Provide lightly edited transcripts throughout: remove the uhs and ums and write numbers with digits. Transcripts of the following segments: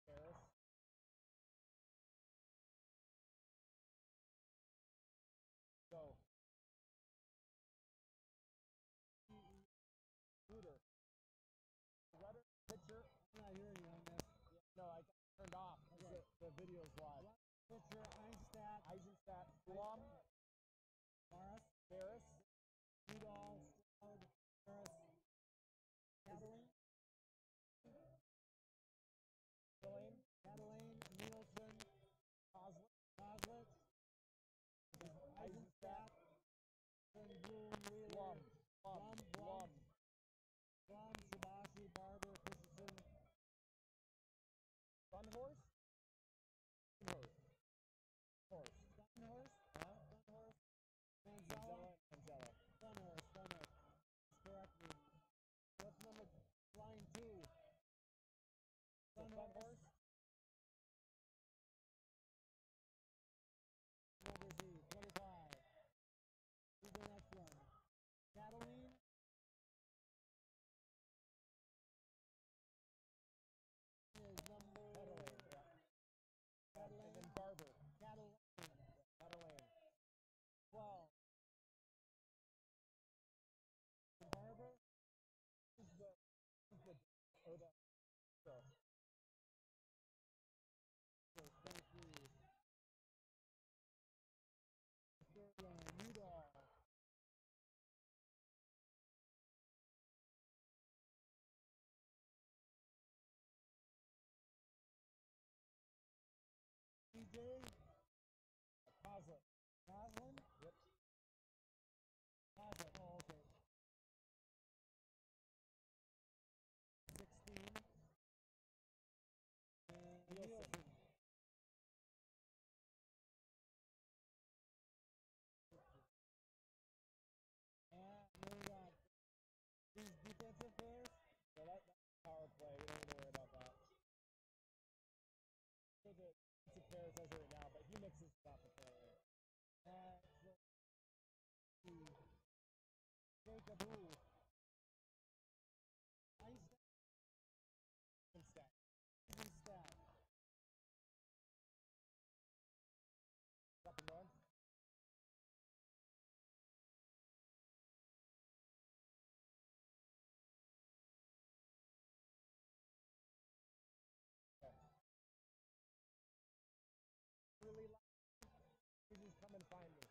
Harris. Go. Shooter. Rudder. Pitcher. I'm not hearing you on this. Yeah, no, I got turned off. Okay. The video's live. Pitcher, Eisenstadt. Blum. Morris. Harris. Udall. Stroud. Harris. Cataline. Nielsen. Coslet. Eisenstadt. Bloom, Wheeler. Blum. Sabashi, Barber, Christensen. Sunhorse? Horse. Sunhorse? Huh? Sunhorse? Manzella. Sunhorse. Correct me. What's number line 2? Sunhorse? Number Z, 25. Who's the next one? Cataline? Is number... Cataline. And then Barber. Cataline. 12. Barber? Who's the Thank you. Udall. DJ? Coslet. Goslin? Yep. Coslet. Oh, okay. 16. Nielsen. And we got these defensive players. So that's power play. We don't need to worry about that. So the defensive players as of right now, but he mixes it up with player. So Jacob who? Eisenstadt. Up and run. Really loud. Please come and find me.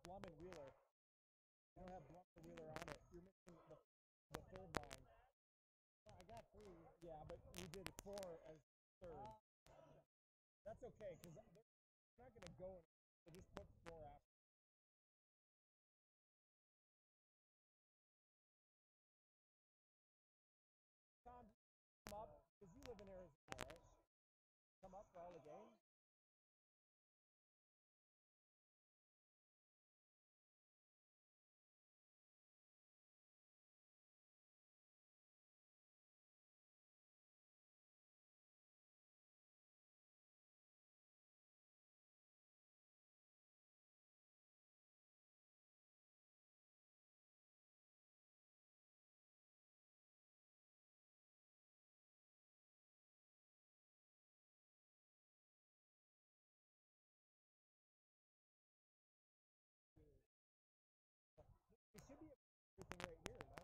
Blum and Wheeler. You don't have Blum and Wheeler on it. You're missing the third line. I got 3. Yeah, but you did 4 as third. That's okay, because they're not going to go in. So just put 4 after. Tom, come up, because you live in Arizona, right? Come up for all the games? It should be everything right here, no?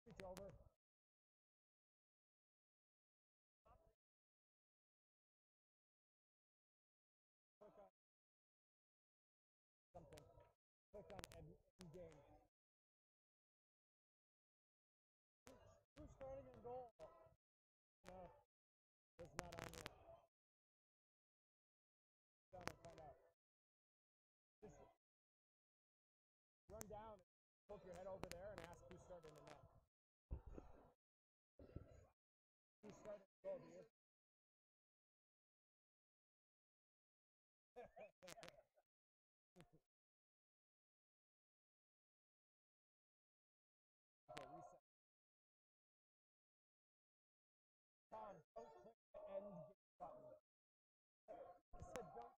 Reach over. Click on something. Click on end game. Who's starting in goal? No, it's not on yet. Down and find out. Just run down and poke your head over there and ask who's starting in net. Who's starting in goal, do you? Okay, reset. Tom, don't click the end game button. I said don't.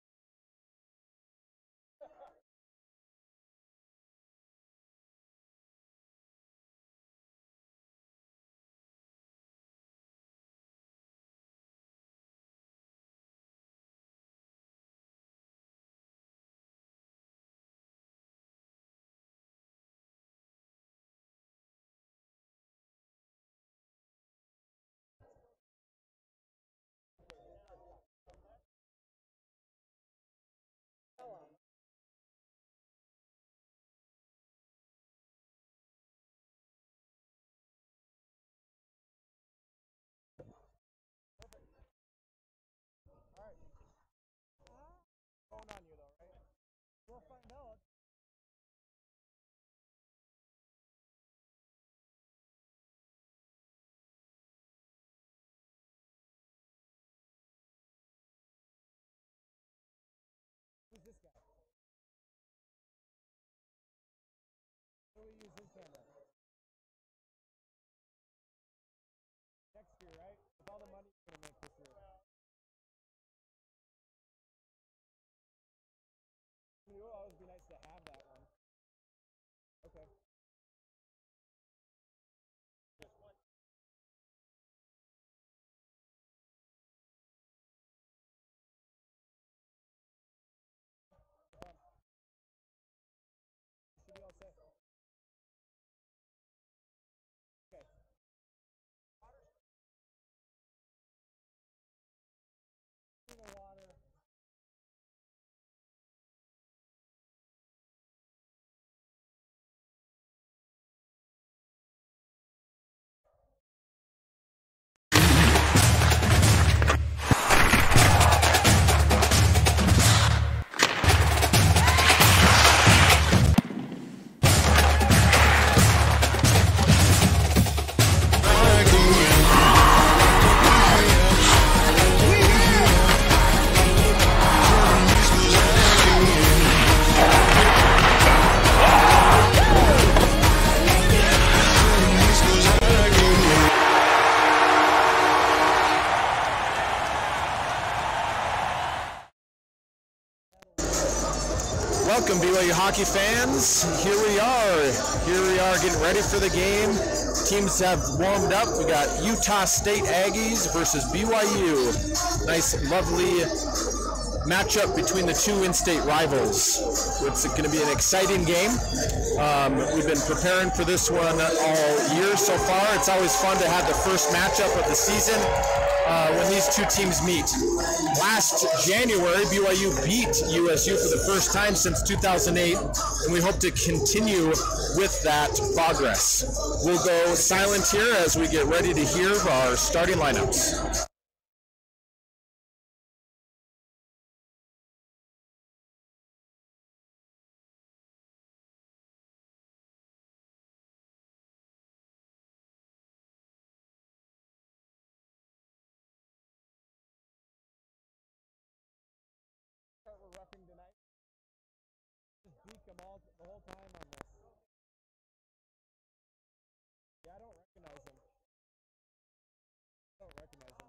All right. Phone on you though, right? We'll find out. Who's this guy? Who do we use his camera? Next year, right? With all the money you're gonna make this year. It would always be nice to have that one. Okay. Just one. Should be all set. Okay. In the water. Welcome, BYU hockey fans. Here we are getting ready for the game. Teams have warmed up. We got Utah State Aggies versus BYU. Nice, lovely matchup between the two in-state rivals. It's going to be an exciting game. We've been preparing for this one all year so far. It's always fun to have the first matchup of the season when these two teams meet. Last January, BYU beat USU for the first time since 2008, and we hope to continue with that progress. We'll go silent here as we get ready to hear our starting lineups. We're roughing tonight. Just beat them all the whole time on this. Yeah, I don't recognize him. I don't recognize him.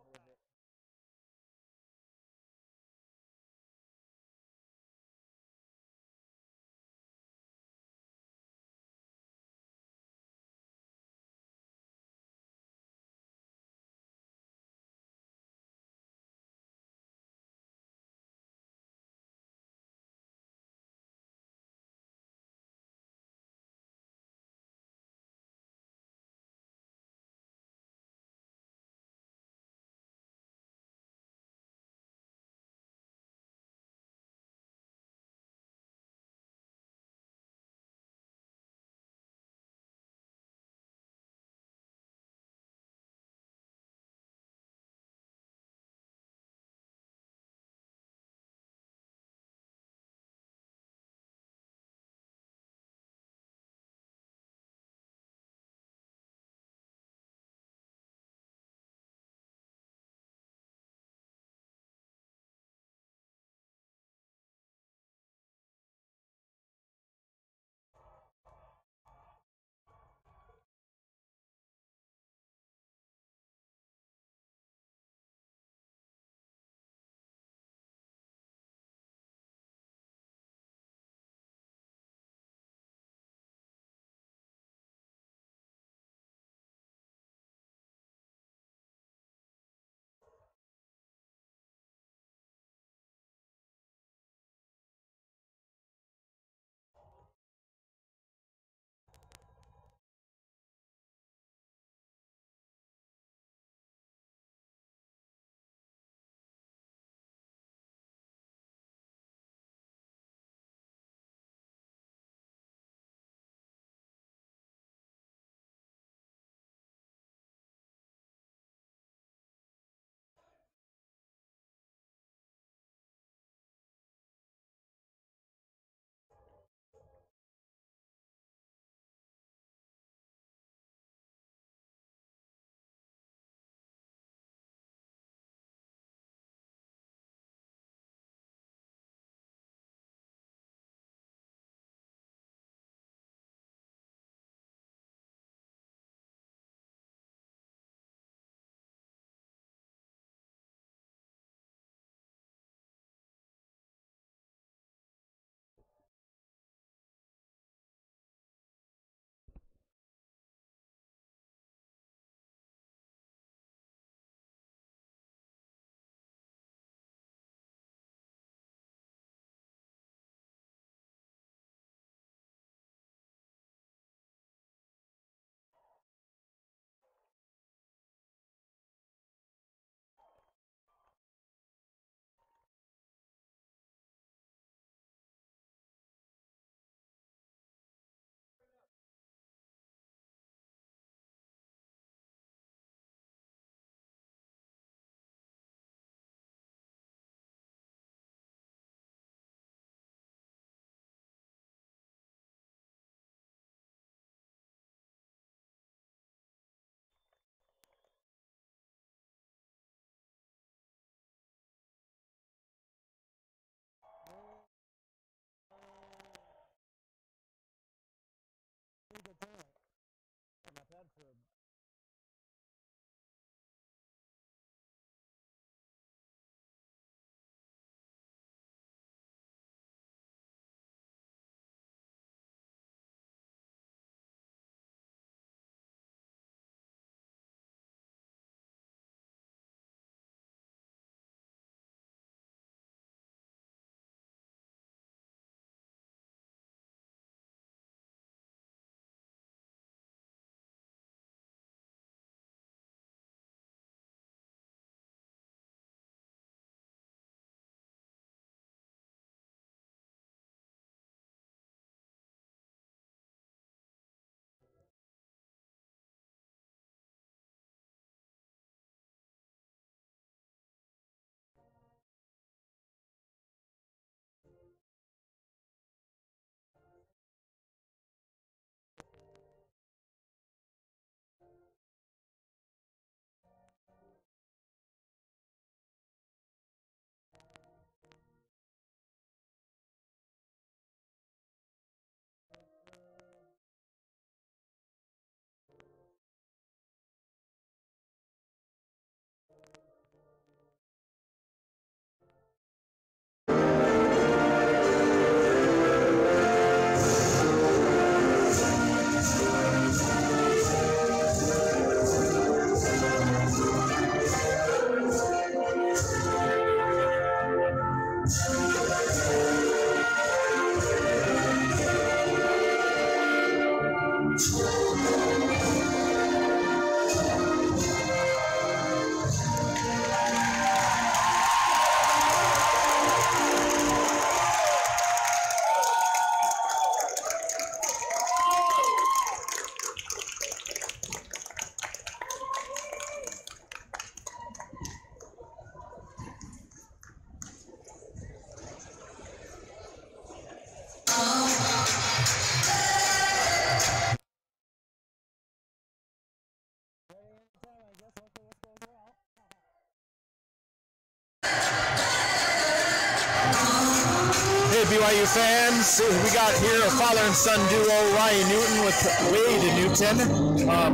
BYU fans, we got here a father and son duo, Ryan Newton with Wade Newton.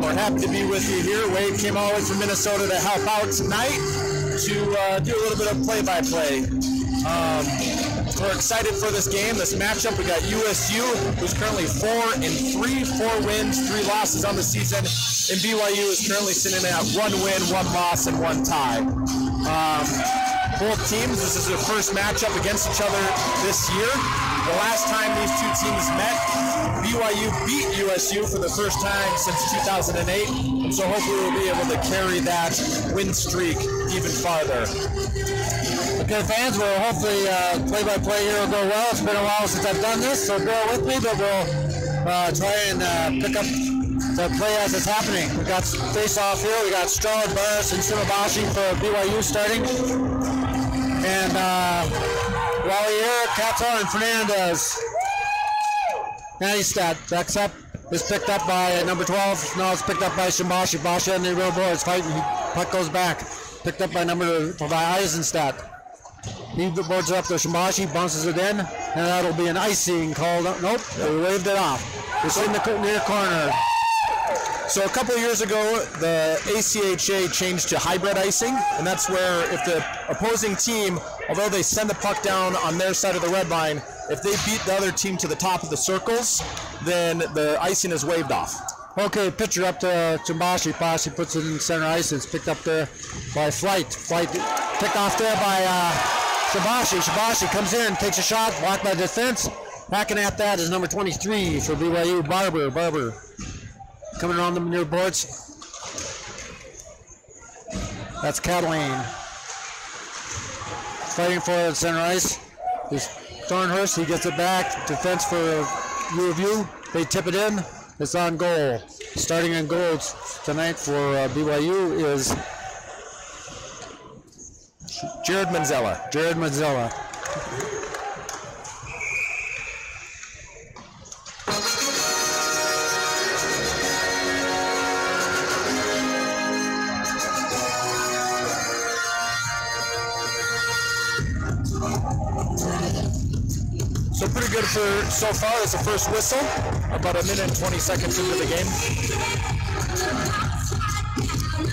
We're happy to be with you here. Wade came all the way from Minnesota to help out tonight to do a little bit of play-by-play. We're excited for this game, this matchup. We got USU, who's currently 4-3, 4 wins, 3 losses on the season, and BYU is currently sitting at 1 win, 1 loss, and 1 tie. Both teams, this is their first matchup against each other this year. The last time these two teams met, BYU beat USU for the first time since 2008, and so hopefully we'll be able to carry that win streak even farther. Okay, fans, we'll hopefully play-by-play here will go well. It's been a while since I've done this, so bear with me, but we'll try and pick up the play as it's happening. We got face-off here. We got Stroud, Burris, and Shimabashi for BYU starting. And Raleigh here, Cato, and Fernandez. Nannystat backs up, is picked up by number 12. Now it's picked up by Shimabashi. Bashi on the real boards fighting. Puck goes back. Picked up by Eisenstadt. He boards it up to Shimabashi, bounces it in, and that'll be an icing called. Nope, they waved it off. It's in the near corner. So a couple of years ago, the ACHA changed to hybrid icing, and that's where if the opposing team, although they send the puck down on their side of the red line, if they beat the other team to the top of the circles, then the icing is waved off. Okay, pitcher up to Chimbashi. Bashi puts it in center ice. It's picked up there by Flight. Flight picked off there by Shimabashi. Shimabashi comes in, takes a shot, blocked by defense. Hacking at that is number 23 for BYU, Barber. Coming around the near boards. That's Cataline. Fighting for it at center ice. There's Thornhurst, he gets it back. Defense for USU. They tip it in. It's on goal. Starting on goal tonight for BYU is Jared Manzella. So pretty good for so far. It's the first whistle, about 1 minute and 20 seconds into the game.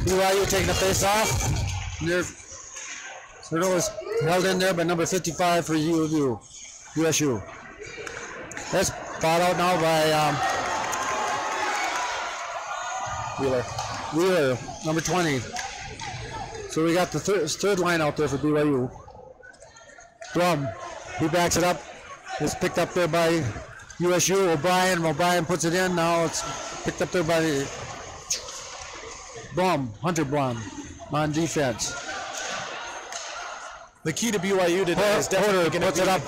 BYU taking the face off. Turtle was held in there by number 55 for USU. That's fought out now by Wheeler, number 20. So we got the third line out there for BYU. Drum, he backs it up. It's picked up there by USU. O'Brien puts it in. Now it's picked up there by Hunter Blum on defense. The key to BYU today is definitely going to puts it up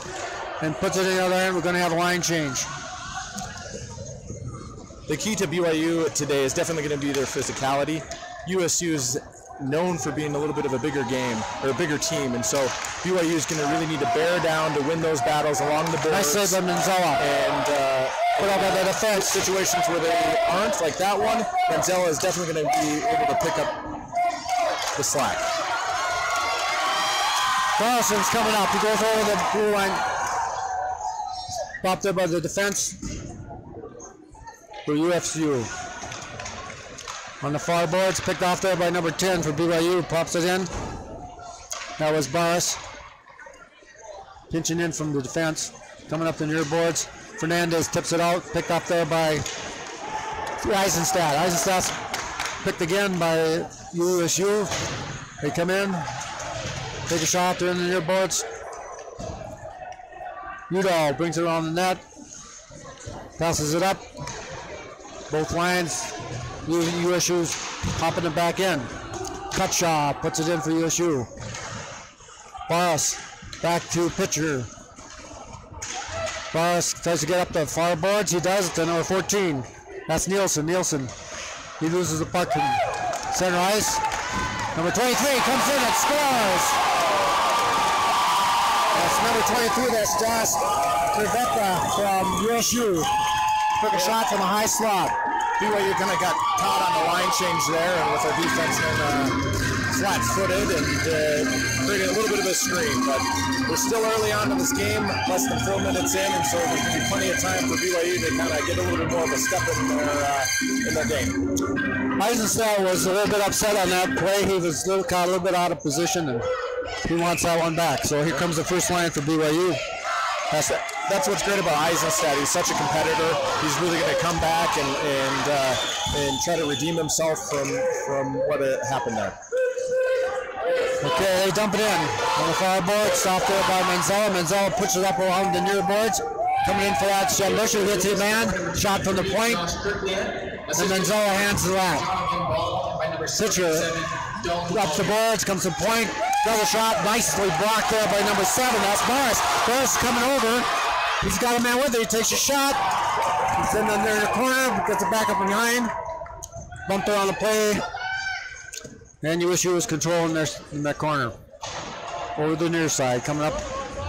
and puts it in the other end. We're going to have a line change. The key to BYU today is definitely going to be their physicality. USU is known for being a little bit of a bigger game, or a bigger team, and so BYU is going to really need to bear down to win those battles along the boards. Nice save by Manzella. And put up at the defense. Situations where they aren't, like that one, Manzella is definitely going to be able to pick up the slack. Carlson's coming up. He goes over the blue line. Popped there by the defense for USU. On the far boards, picked off there by number 10 for BYU. Pops it in. That was Barris. Pinching in from the defense. Coming up the near boards. Fernandez tips it out. Picked off there by Eisenstadt. Eisenstadt's picked again by USU. They come in. Take a shot. They're in the near boards. Udall brings it around the net. Passes it up. Both lines. USU's popping it back in. Cutshaw puts it in for USU. Barris back to pitcher. Barris tries to get up the far boards. He does. It's to number 14. That's Nielsen. He loses the puck in center ice. Number 23 comes in and scores. That's number 23. That's Josh Trevetta from USU. Took a shot from a high slot. BYU kind of got caught on the line change there, and with our defense flat-footed and creating a little bit of a screen. But we're still early on in this game, less than 4 minutes in, and so there's going to be plenty of time for BYU to kind of get a little bit more of a step in their game. Eisenstadt was a little bit upset on that play. He was caught a little bit out of position, and he wants that one back. So here comes the first line for BYU. That's what's great about Eisenstadt. He's such a competitor. He's really going to come back and try to redeem himself from what happened there. Okay, they dump it in on the far board. Stopped there by Manzella. Manzella puts it up along the near boards. Coming in for that, Busher hits the man. Shot from the point. And Manzella hands the lap. Pitcher up the boards, comes to point. Another shot, nicely blocked there by number 7. That's Morris. Morris coming over. He's got a man with it. He takes a shot. He's in there in the corner. Gets it back up behind. Bumped there on the play. And USU is controlling in that corner. Over the near side. Coming up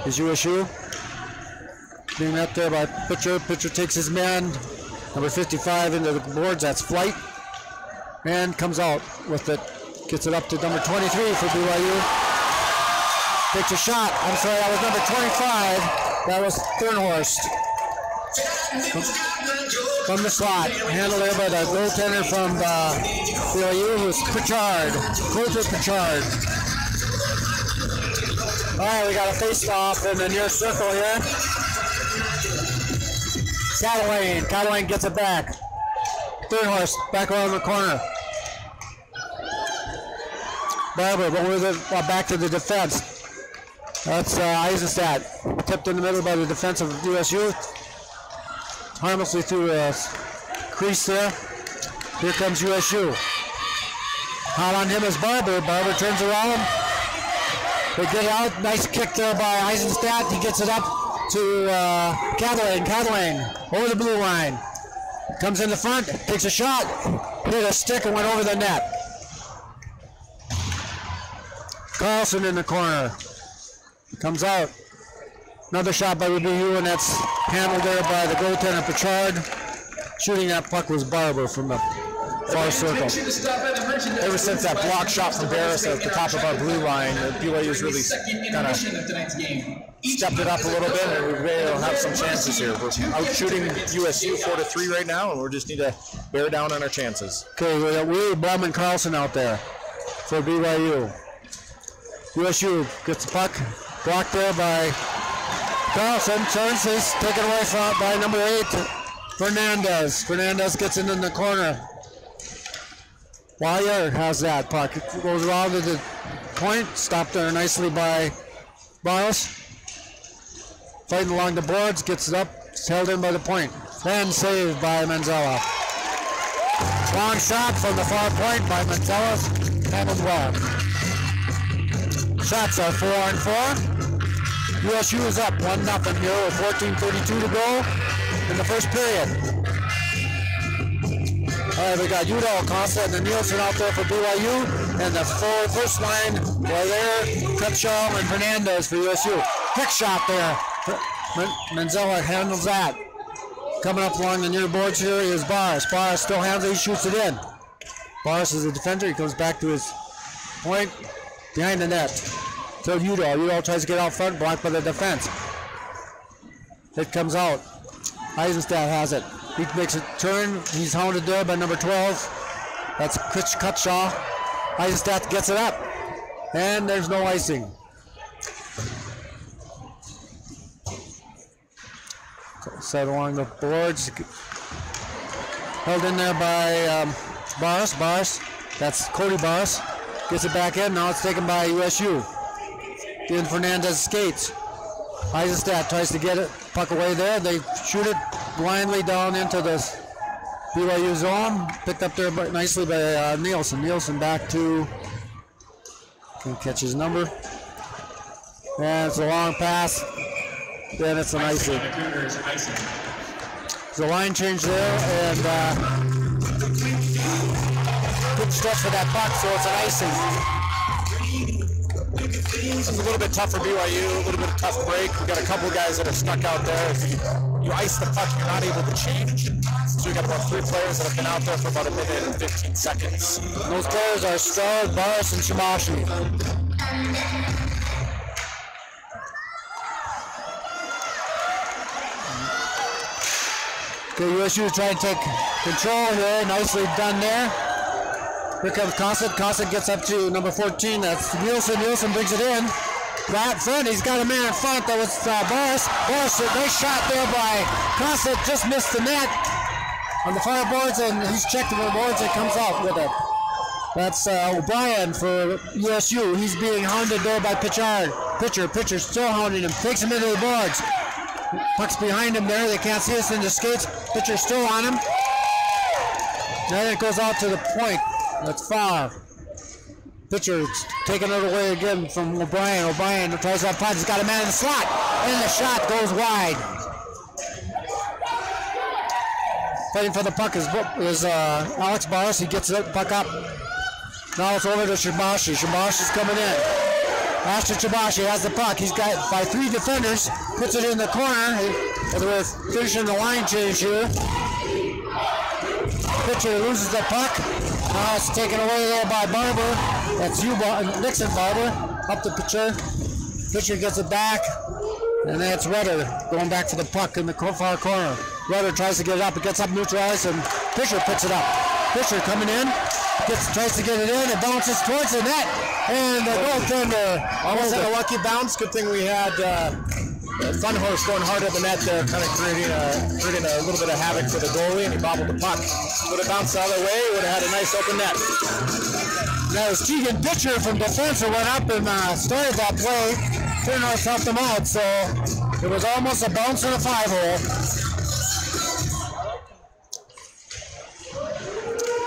is USU. Being met there by Pitcher. Pitcher takes his man. Number 55 into the boards. That's Flight. And comes out with it. Gets it up to number 23 for BYU. Takes a shot. I'm sorry, that was number 25. That was Thornhorst. From the slot. Handled there by the goaltender from BYU, who's Pritchard. Closer Pritchard. All right, we got a face-off in the near circle here. Catalane gets it back. Thornhorst back around the corner. Barber, but with it back to the defense. That's Eisenstadt. Tipped in the middle by the defense of USU. Harmlessly through a crease there. Here comes USU. Hot on him is Barber. Barber turns around. They get out. Nice kick there by Eisenstadt. He gets it up to Catalane. Catalane over the blue line. Comes in the front. Takes a shot. Hit a stick and went over the net. Carlson in the corner. Comes out. Another shot by BYU, and that's handled there by the goaltender Pritchard. Shooting that puck was Barber from the far circle. Ever since that block shot from Barris at the top of our blue line, BYU's really kind of stepped it up a little bit, and we've been able to have some chances here. We're out shooting USU 4-3 right now, and we just need to bear down on our chances. Okay, we got Willie Blum and Carlson out there for BYU. USU gets the puck, blocked there by Carlson. Turns this, taken away from by number 8, Fernandez. Fernandez gets in the corner. Wire has that puck. It goes around to the point. Stopped there nicely by Barros. Fighting along the boards, gets it up. It's held in by the point. Then saved by Manzella. Long shot from the far point by Manzella. Handled well. Shots are 4-on-4. USU is up 1-0 here with 14:32 to go in the first period. All right, we got Udall, Costa, and Nielsen out there for BYU, and the first line were there, Crenshaw and Fernandez for USU. Quick shot there. Manzella handles that. Coming up along the near boards here is Barris. Barris still handles it, he shoots it in. Barris is a defender, he comes back to his point. Behind the net. So Udall. Udall tries to get out front, blocked by the defense. It comes out. Eisenstadt has it. He makes a turn. He's hounded there by number 12. That's Cutshaw. Eisenstadt gets it up. And there's no icing. Set along the boards. Held in there by Barris. Barris. That's Cody Barris. Gets it back in. Now it's taken by USU. In Fernandez skates. Eisenstadt tries to get it. Puck away there. They shoot it blindly down into the BYU zone. Picked up there nicely by Nielsen. Nielsen back to. Can't catch his number. And it's a long pass. Then it's an icing. There's a line change there. And good stretch for that puck, so it's an icing. It's a little bit tough for BYU, a little bit of tough break. We've got a couple of guys that are stuck out there. If you ice the puck, you're not able to change. So we got about 3 players that have been out there for about 1 minute and 15 seconds. Those players are Stroud, Boris, and Shimashi. Okay, USU trying to take control here. Nicely done there. Here comes Cossack. Cossack gets up to number 14. That's Nielsen. Nielsen brings it in. Right in front. He's got a man in front. That was Boris. Boris, a nice shot there by Cossack. Just missed the net on the fireboards, and he's checked the boards and comes out with it. That's O'Brien for USU. He's being hounded there by Pitcher. Pitcher still hounding him. Takes him into the boards. Puck's behind him there. They can't see us in the skates. Pitcher still on him. Then it goes out to the point. That's far. Pitcher taking it away again from O'Brien. O'Brien tries to have fun. He's got a man in the slot. And the shot goes wide. Fighting for the puck is Alex Boris. He gets the puck up. Now it's over to Shimashi. Shimashi's coming in. Ashton Shimashi has the puck. He's got by 3 defenders. Puts it in the corner. We're finishing the line change here. Pitcher loses the puck. Now it's taken away there by Barber. That's Nixon Barber. Up to Pitcher. Pitcher gets it back. And then it's Rudder going back for the puck in the far corner. Rudder tries to get it up. It gets up neutralized, and Pitcher picks it up. Pitcher coming in. Tries to get it in. It bounces towards the net. And the goaltender almost had a lucky bounce. Good thing we had Fun Horse going hard at the net there, kind of creating a little bit of havoc for the goalie, and he bobbled the puck. Would have bounced the other way, would have had a nice open net. That was Keegan Pitcher from defense who went up and started that play. Turnhouse helped him out, so it was almost a bounce in a 5-hole.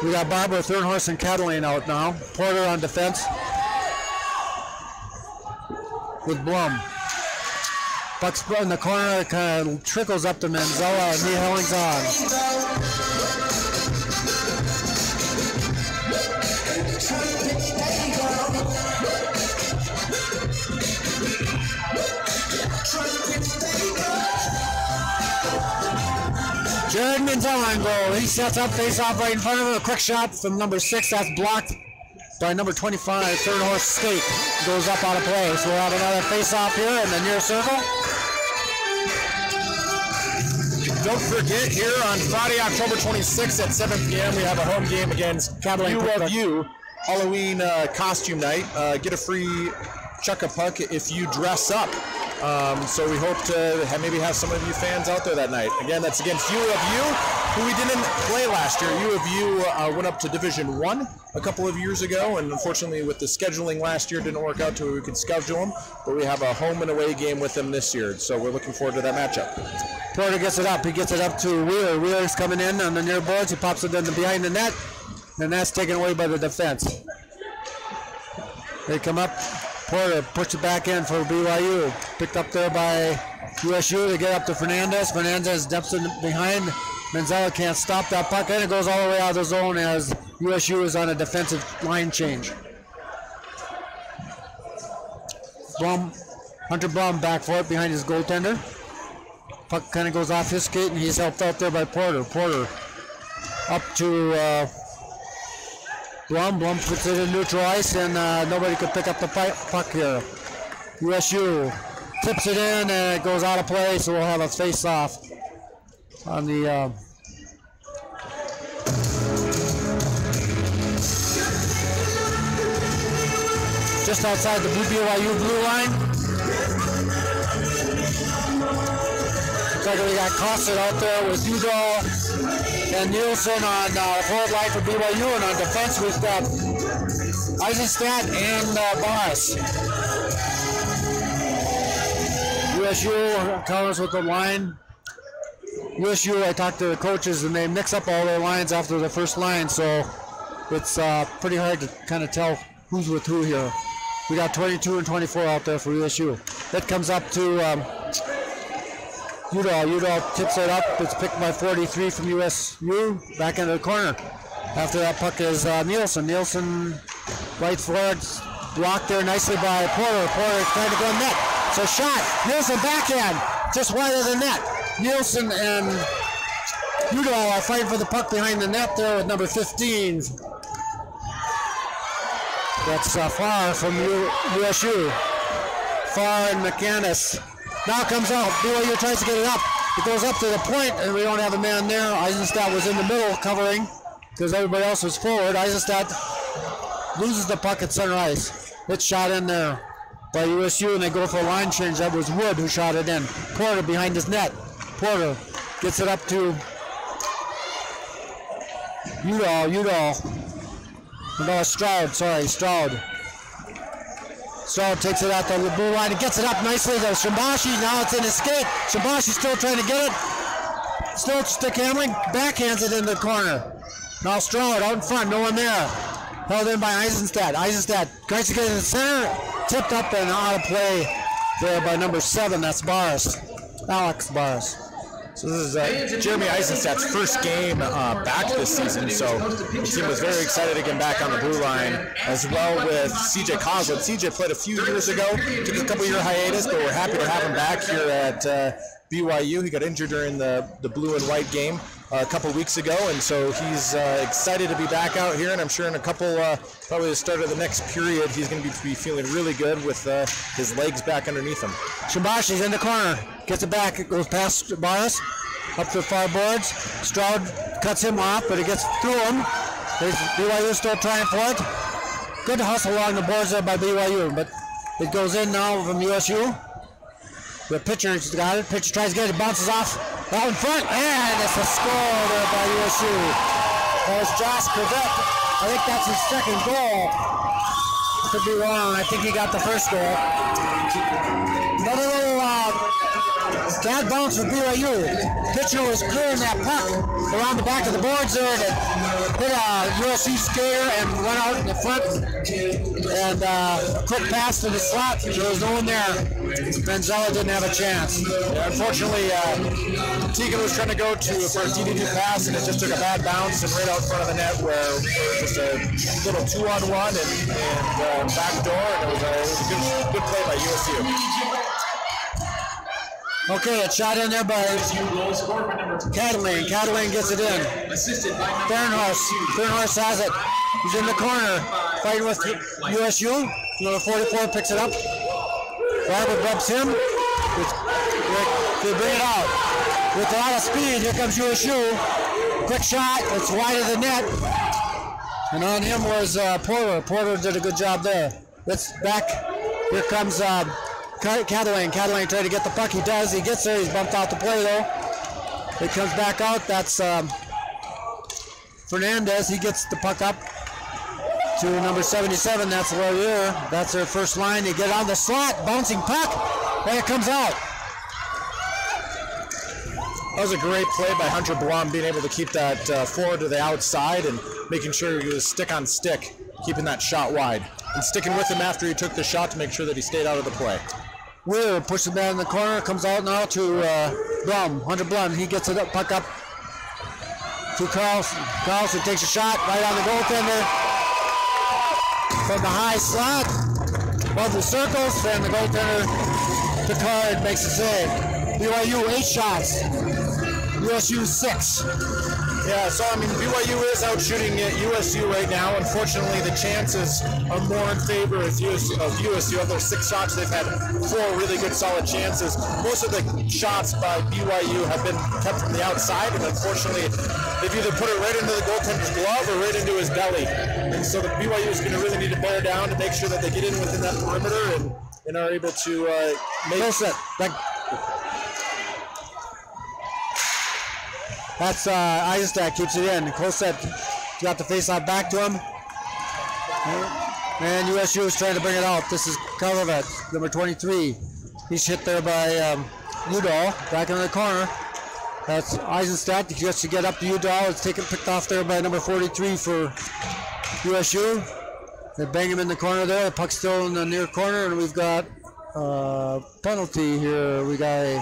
We got Barbara, Thornhorse, and Cataline out now. Porter on defense with Blum. Puck's in the corner, it kind of trickles up to Manzella, and Helling's on. Jared Manzella on goal. He sets up, face off right in front of him. A quick shot from number 6, that's blocked by number 25, Third Horse Skate. Goes up out of play. So we'll have another face off here in the near circle. Don't forget, here on Friday, October 26th at 7 p.m., we have a home game against USU, Halloween costume night. Get a free chuck a puck if you dress up. So we hope to maybe have some of you fans out there that night. Again, that's against U of U, who we didn't play last year. U of U went up to Division I a couple of years ago, and unfortunately with the scheduling last year, didn't work out to where we could schedule them. But we have a home and away game with them this year, so we're looking forward to that matchup. Porter gets it up. He gets it up to Wheeler. Wheeler's coming in on the near boards. He pops it in behind the net, and that's taken away by the defense. They come up. Porter puts it back in for BYU. Picked up there by USU. They get up to Fernandez. Fernandez dumps it behind. Manzella can't stop that puck, and it goes all the way out of the zone as USU is on a defensive line change. Hunter Blum back for it behind his goaltender. Puck kind of goes off his skate, and he's helped out there by Porter. Porter up to Blum. Blum puts it in neutral ice, and nobody could pick up the puck here. USU tips it in, and it goes out of play, so we'll have a face-off on the just outside the BYU blue line. Looks like we got Cosset out there with Udall and Nielsen on forward line for BYU, and on defense we've got Eisenstadt and Boris. USU telling us with the line. USU, I talked to the coaches, and they mix up all their lines after the first line, so it's pretty hard to kind of tell who's with who here. We got 22 and 24 out there for USU. That comes up to Udall. Udall tips it up. It's picked by 43 from USU. Back into the corner. After that puck is Nielsen. Nielsen right forward. Blocked there nicely by Porter. Porter trying to go net. So shot. Nielsen backhand. Just wide of the net. Nielsen and Udall are fighting for the puck behind the net there with number 15. That's far from USU. Far and McManus. Now comes out. BYU tries to get it up. It goes up to the point, and we don't have a man there. Eisenstadt was in the middle covering because everybody else was forward. Eisenstadt loses the puck at center ice. It's shot in there by USU, and they go for a line change. That was Wood who shot it in. Porter behind his net. Porter gets it up to Udall. No, Stroud. Stroud takes it out the blue line and gets it up nicely to Shimbashi. Now it's in his skate. Shimbashi still trying to get it. Still stick handling. Backhands it in the corner. Now Stroud out in front. No one there. Held in by Eisenstadt. Eisenstadt tries to get in the center. Tipped up and out of play there by number 7. That's Barris. Alex Barris. So this is Jeremy Eisenstadt's first game back this season, so the team was very excited to get back on the blue line, as well with CJ Coslett. CJ played a few years ago, took a couple-year hiatus, but we're happy to have him back here at BYU. He got injured during the blue and white game a couple weeks ago, and so he's excited to be back out here, and I'm sure in a couple, probably the start of the next period, he's going to be feeling really good with his legs back underneath him. Shimbashi in the corner, gets it back, it goes past Barris, up to the far boards. Stroud cuts him off, but it gets through him. BYU still trying for it. Good hustle along the boards there by BYU, but it goes in now from USU. The pitcher's got it. Pitcher tries to get it, bounces off. Out in front, and it's a score there by USU. That was Josh Cravette. I think that's his second goal. Could be wrong. I think he got the first goal. Another little bad bounce for BYU. Pitcher was clearing that puck around the back of the boards there, and it hit a USC skater and went out in the front. And a quick pass to the slot. There was no one there. Manzella didn't have a chance. Yeah, unfortunately, Tegan was trying to go for a DDD pass, and it just took a bad bounce and right out in front of the net where just a little 2-on-1 and back door, and it was a good play by USU. Okay, it's shot in there by Cataline. Cataline gets it in. Fernhorst has it. He's in the corner, fighting with USU. Number 44 picks it up. Barber bumps him. They bring it out. With a lot of speed, here comes USU. Quick shot, it's wide of the net. And on him was Porter. Porter did a good job there. It's back. Here comes Cataline. Cataline tried to get the puck. He does. He gets there. He's bumped out the play, though. It comes back out. That's Fernandez. He gets the puck up to number 77. That's Laurier. That's their first line. They get on the slot. Bouncing puck. And it comes out. That was a great play by Hunter Blum, being able to keep that forward to the outside and making sure he was stick on stick, keeping that shot wide, and sticking with him after he took the shot to make sure that he stayed out of the play. Weir pushes that in the corner, comes out now to Blum, Hunter Blum. He gets it up, puck up to Carlson. Carlson takes a shot right on the goaltender from the high slot, above the circles, and the goaltender, Picard, makes a save. BYU 8 shots, USU 6. Yeah, so I mean, BYU is out shooting at USU right now. Unfortunately, the chances are more in favor of USU. Of their 6 shots, they've had 4 really good, solid chances. Most of the shots by BYU have been kept from the outside, and unfortunately, they've either put it right into the goaltender's glove or right into his belly. And so the BYU is going to really need to bear down to make sure that they get in within that perimeter and are able to make it. That's Eisenstadt keeps it in. Closett got the face-off back to him. And USU is trying to bring it out. This is Kolovet, number 23. He's hit there by Udall, back in the corner. That's Eisenstadt. He gets to get up to Udall. It's picked off there by number 43 for USU. They bang him in the corner there. The puck's still in the near corner, and we've got a penalty here. We got a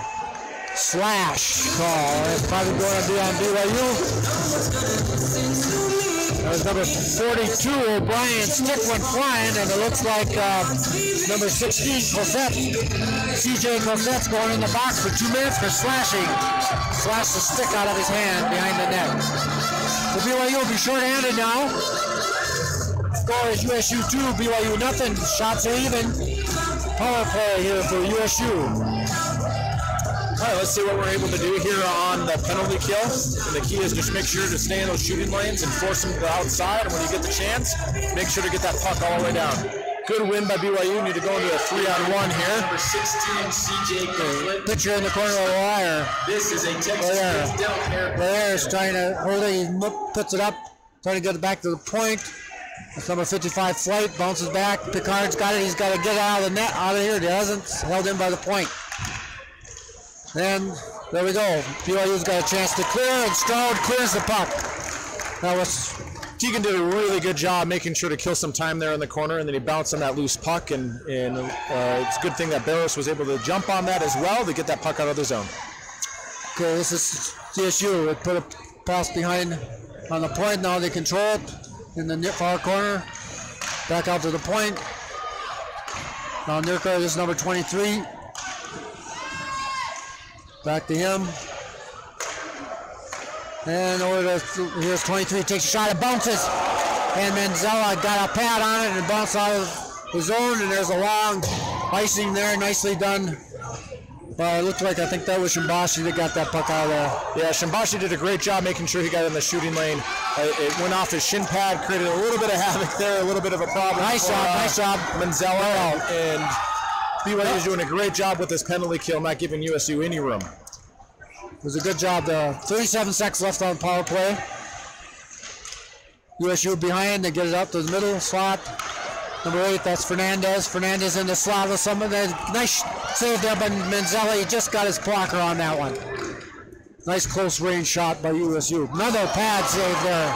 slash call. It's probably going to be on BYU. As number 42, O'Brien, stick went flying, and it looks like number 16, Cosette, CJ Cosette's going in the box for 2 minutes for slashing. Slashed the stick out of his hand behind the net. So BYU will be short-handed now. Score is USU 2, BYU nothing. Shots are even. Power play here for USU. All right, let's see what we're able to do here on the penalty kill. And the key is just make sure to stay in those shooting lanes and force them to the outside. And when you get the chance, make sure to get that puck all the way down. Good win by BYU. Need to go into a 3-on-1 here. Number 16, CJ Coset. Pitcher in the corner of the wire. This is a Texas State don't care. Blair's trying to hold it. He puts it up, trying to get it back to the point. That's number 55, Flight, bounces back. Picard's got it. He's got to get out of the net, out of here. He hasn't. Held in by the point. And there we go. BYU's got a chance to clear, and Stroud clears the puck. That was Tegan did a really good job making sure to kill some time there in the corner, and then he bounced on that loose puck, and it's a good thing that Barros was able to jump on that as well to get that puck out of the zone. okay. This is CSU. They put a pass behind on the point. Now they control it in the far corner. Back out to the point. Now Nurko is number 23. Back to him. And over to, here's 23, takes a shot, it bounces. And Manzella got a pad on it and bounced out of the zone, and there's a long icing there, nicely done. It looked like, I think that was Shimbashi that got that puck out of there. Yeah, Shimbashi did a great job making sure he got in the shooting lane. It went off his shin pad, created a little bit of havoc there, a little bit of a problem. Nice job. Manzella, and BYU is doing a great job with this penalty kill, not giving USU any room. It was a good job. 37 seconds left on power play. USU behind, they get it up to the middle slot. Number 8, that's Fernandez. Fernandez in the slot with someone. Nice save there by Manzella. He just got his blocker on that one. Nice close range shot by USU. Another pad save there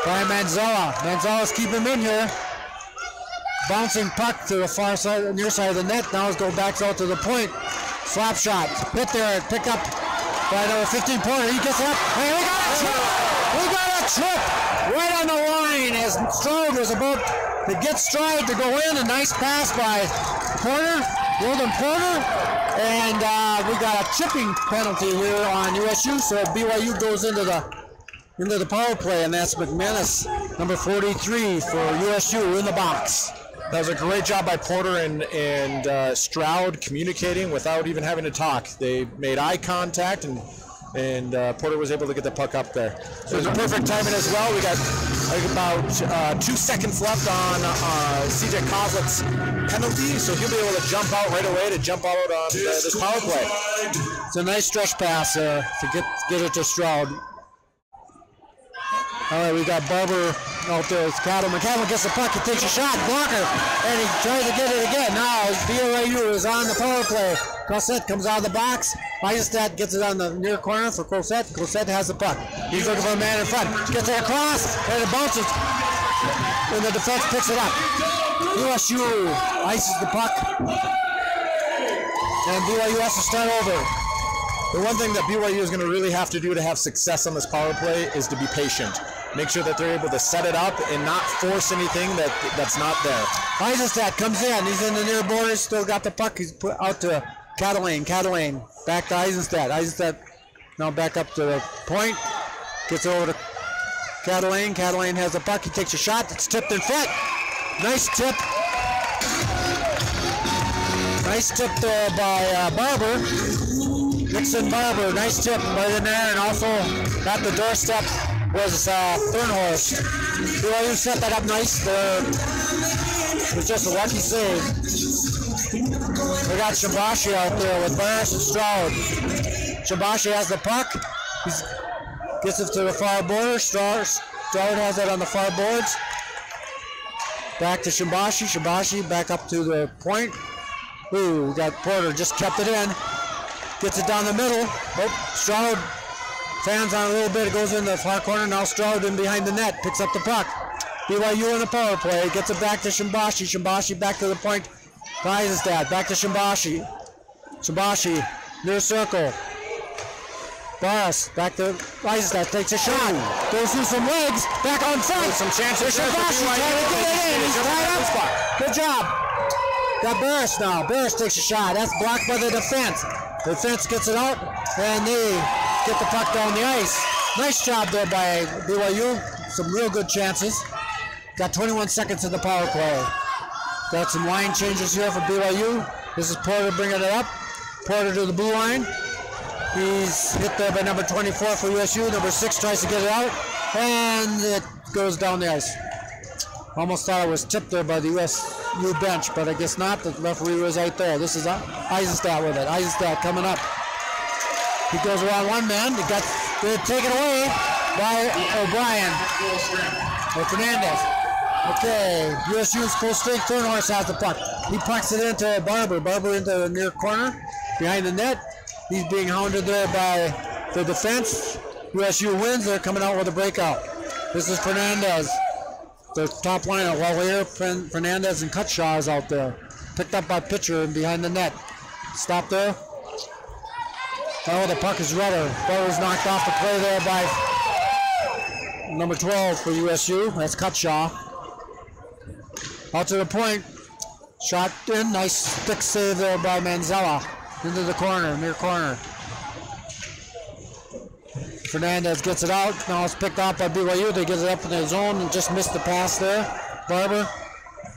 by Manzella. Manzella's keeping him in here. Bouncing puck to the far side, near side of the net. Now it's going back out to the point. Slap shot. Hit there. Pick up by number 15 Porter. He gets up. Hey, we got a trip! We got a trip! Right on the line as Stroud was about to get Stride to go in. A nice pass by Porter, Wilden Porter. And we got a chipping penalty here on USU. So BYU goes into the power play, and that's McManus, number 43 for USU in the box. That was a great job by Porter and Stroud communicating without even having to talk. They made eye contact, and Porter was able to get the puck up there. So it was a perfect timing as well. We got about 2 seconds left on CJ Cosette's penalty, so he'll be able to jump out right away to jump out on this power play. It's a nice stretch pass to get it to Stroud. All right, we got Barber out there. It's Cattleman. Cattleman gets the puck. He takes a shot. Blocker. And he tries to get it again. Now BYU is on the power play. Cosette comes out of the box. Eisenstadt gets it on the near corner for Cosette. Cosette has the puck. He's looking for a man in front. Gets it across. And it bounces. And the defense picks it up. USU ices the puck. And BYU has to start over. The one thing that BYU is going to really have to do to have success on this power play is to be patient. Make sure that they're able to set it up and not force anything that's not there. Eisenstadt comes in. He's in the near border. Still got the puck. He's put out to Catalane. Catalane back to Eisenstadt. Eisenstadt now back up to the point. Gets over to Catalane. Catalane has the puck. He takes a shot. It's tipped in front. Nice tip. Nice tip there by Barber. Nixon Barber, nice tip right in there, and also at the doorstep was Thornhorst. BYU set that up nice. It was just a lucky save. We got Shimbashi out there with Barris and Stroud. Shimbashi has the puck. He gets it to the far border. Stroud has it on the far boards. Back to Shimbashi. Shimbashi back up to the point. Ooh, we got Porter, just kept it in. Gets it down the middle. Oh, Stroud fans on a little bit. It goes in the far corner. Now Stroud in behind the net. Picks up the puck. BYU in the power play. Gets it back to Shimbashi. Shimbashi back to the point. Eisenstadt. Back to Shimbashi. Shimbashi near circle. Boss, back to Eisenstadt, takes a shot. Goes through some legs, back on front. Some chances there for Boss, trying to get it in. He's tied up. Good job. Got Burris now. Burris takes a shot. That's blocked by the defense. The defense gets it out, and they get the puck down the ice. Nice job there by BYU. Some real good chances. Got 21 seconds in the power play. Got some line changes here for BYU. This is Porter bringing it up. Porter to the blue line. He's hit there by number 24 for USU. Number 6 tries to get it out, and it goes down the ice. Almost thought it was tipped there by the USU bench, but I guess not. The referee was right there. This is Eisenstadt with it. Eisenstadt coming up. He goes around one man. They're taken away by O'Brien or Fernandez. Okay, USU's full strength. Thornhorse has the puck. He pucks it into Barber. Barber into the near corner behind the net. He's being hounded there by the defense. USU wins. They're coming out with a breakout. This is Fernandez. The top line of Wallweir, Fernandez, and Cutshaw is out there. Picked up by pitcher and behind the net. Stop there. Oh, the puck is Rudder. Rudder's knocked off the play there by number 12 for USU. That's Cutshaw. Out to the point. Shot in. Nice stick save there by Manzella. Into the corner, near corner. Fernandez gets it out. Now it's picked out by BYU. They get it up in the zone and just missed the pass there. Barber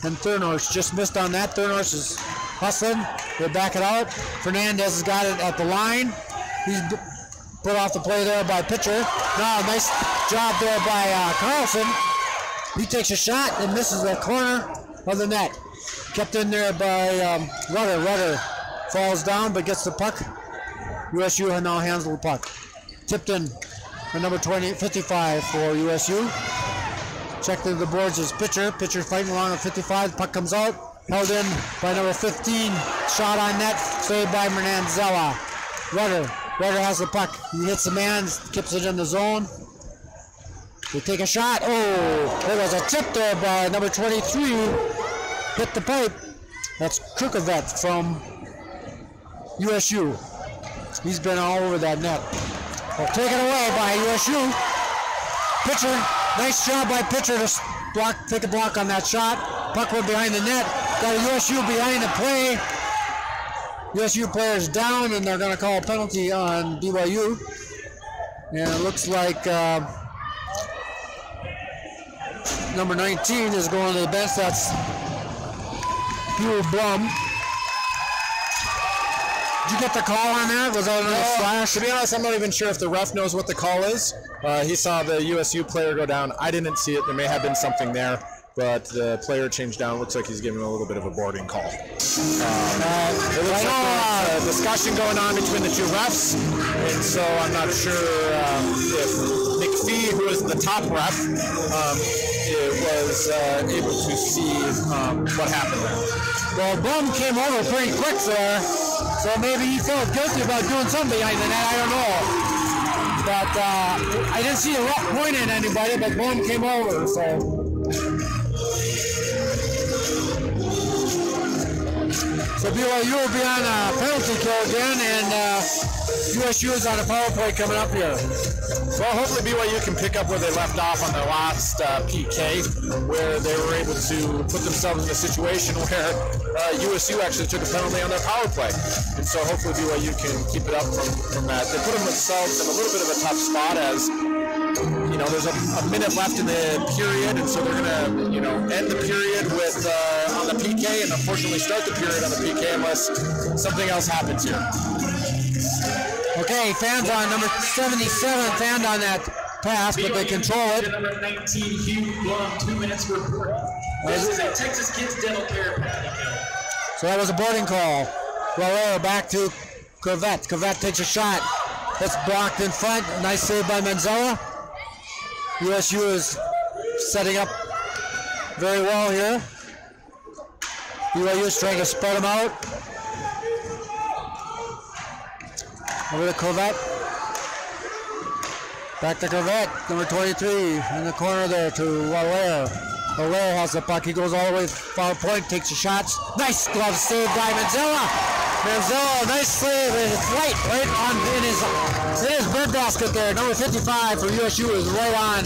and Thornhorse just missed on that. Thornhorse is hustling. They back it out. Fernandez has got it at the line. He's put off the play there by pitcher. Now nice job there by Carlson. He takes a shot and misses the corner of the net. Kept in there by Rudder. Rudder falls down but gets the puck. USU now handles the puck. Tipped in for number 55 for USU. Checked into the boards is pitcher. Pitcher fighting along at 55. The puck comes out. Held in by number 15. Shot on net. Saved by Manzella. Rudder. Rudder has the puck. He hits the man. Keeps it in the zone. They take a shot. Oh, there was a tip there by number 23. Hit the pipe. That's Krukovet from USU. He's been all over that net. Well, taken away by USU. Pitcher, nice job by pitcher to take a block on that shot. Puck went behind the net. Got a USU behind the play. USU players down, and they're going to call a penalty on BYU. And it looks like number 19 is going to the bench. That's Hugh Blum. Did you get the call on that? Was that another flash? To be honest, I'm not even sure if the ref knows what the call is. He saw the USU player go down. I didn't see it. There may have been something there, but the player changed down. Looks like he's giving a little bit of a boarding call. There was a discussion going on between the two refs, and so I'm not sure if McPhee, who is the top ref, was able to see what happened there. Well, Blum came over pretty quick there, so maybe he felt guilty about doing something behind the net. I don't know. But I didn't see a ref point at anybody, but Blum came over, so. So BYU will be on a penalty kill again, and USU is on a power play coming up here. Well, hopefully BYU can pick up where they left off on their last PK, where they were able to put themselves in a situation where USU actually took a penalty on their power play. And so hopefully BYU can keep it up from that. They put themselves in a little bit of a tough spot as, you know, there's a minute left in the period, and so they're going to, you know, end the period with on the PK, and unfortunately start the period on the PK unless something else happens here. Okay, fans on number 77, fanned on that pass, but they control it. Number 19, Hugh Blum, 2 minutes report. This is a Texas Kids Dental Care penalty kill. So that was a boarding call. Well, back to Corvette. Corvette takes a shot. That's blocked in front. Nice save by Manzella. USU is setting up very well here. BYU is trying to spread them out. Over to Corvette. Back to Corvette, number 23 in the corner there to Wallweir. Wallweir has the puck. He goes all the way to foul point, takes the shots. Nice glove save by Manzella. Manzella, nice save, and it's right on in his breadbasket there. Number 55 for USU is right on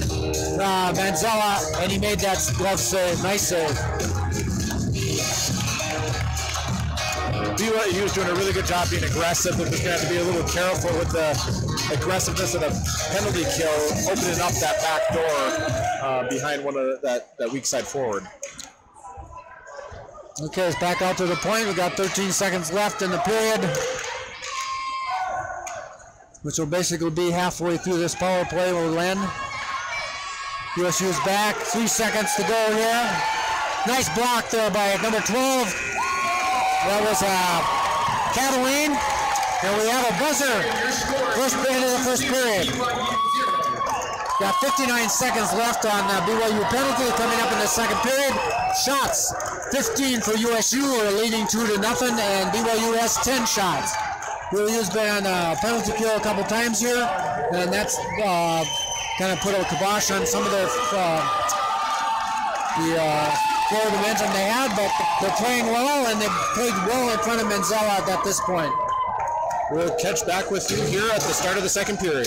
Manzella, and he made that glove save. Nice save. BYU is doing a really good job being aggressive. They're just going to have to be a little careful with the aggressiveness of the penalty kill, opening up that back door behind one of that weak side forward. Okay, it's back out to the point. We've got 13 seconds left in the period, which will basically be halfway through this power play when we land. USU is back. 3 seconds to go here. Nice block there by number 12. That was Cataline. And we have a buzzer. First end of the first period. Got 59 seconds left on BYU penalty coming up in the second period. Shots, 15 for USU, are leading 2-0, and BYU has 10 shots. BYU's been on a penalty kill a couple times here, and that's kind of put a kibosh on some of the forward momentum they had, but they're playing well, and they've played well in front of Manzella at this point. We'll catch back with you here at the start of the second period.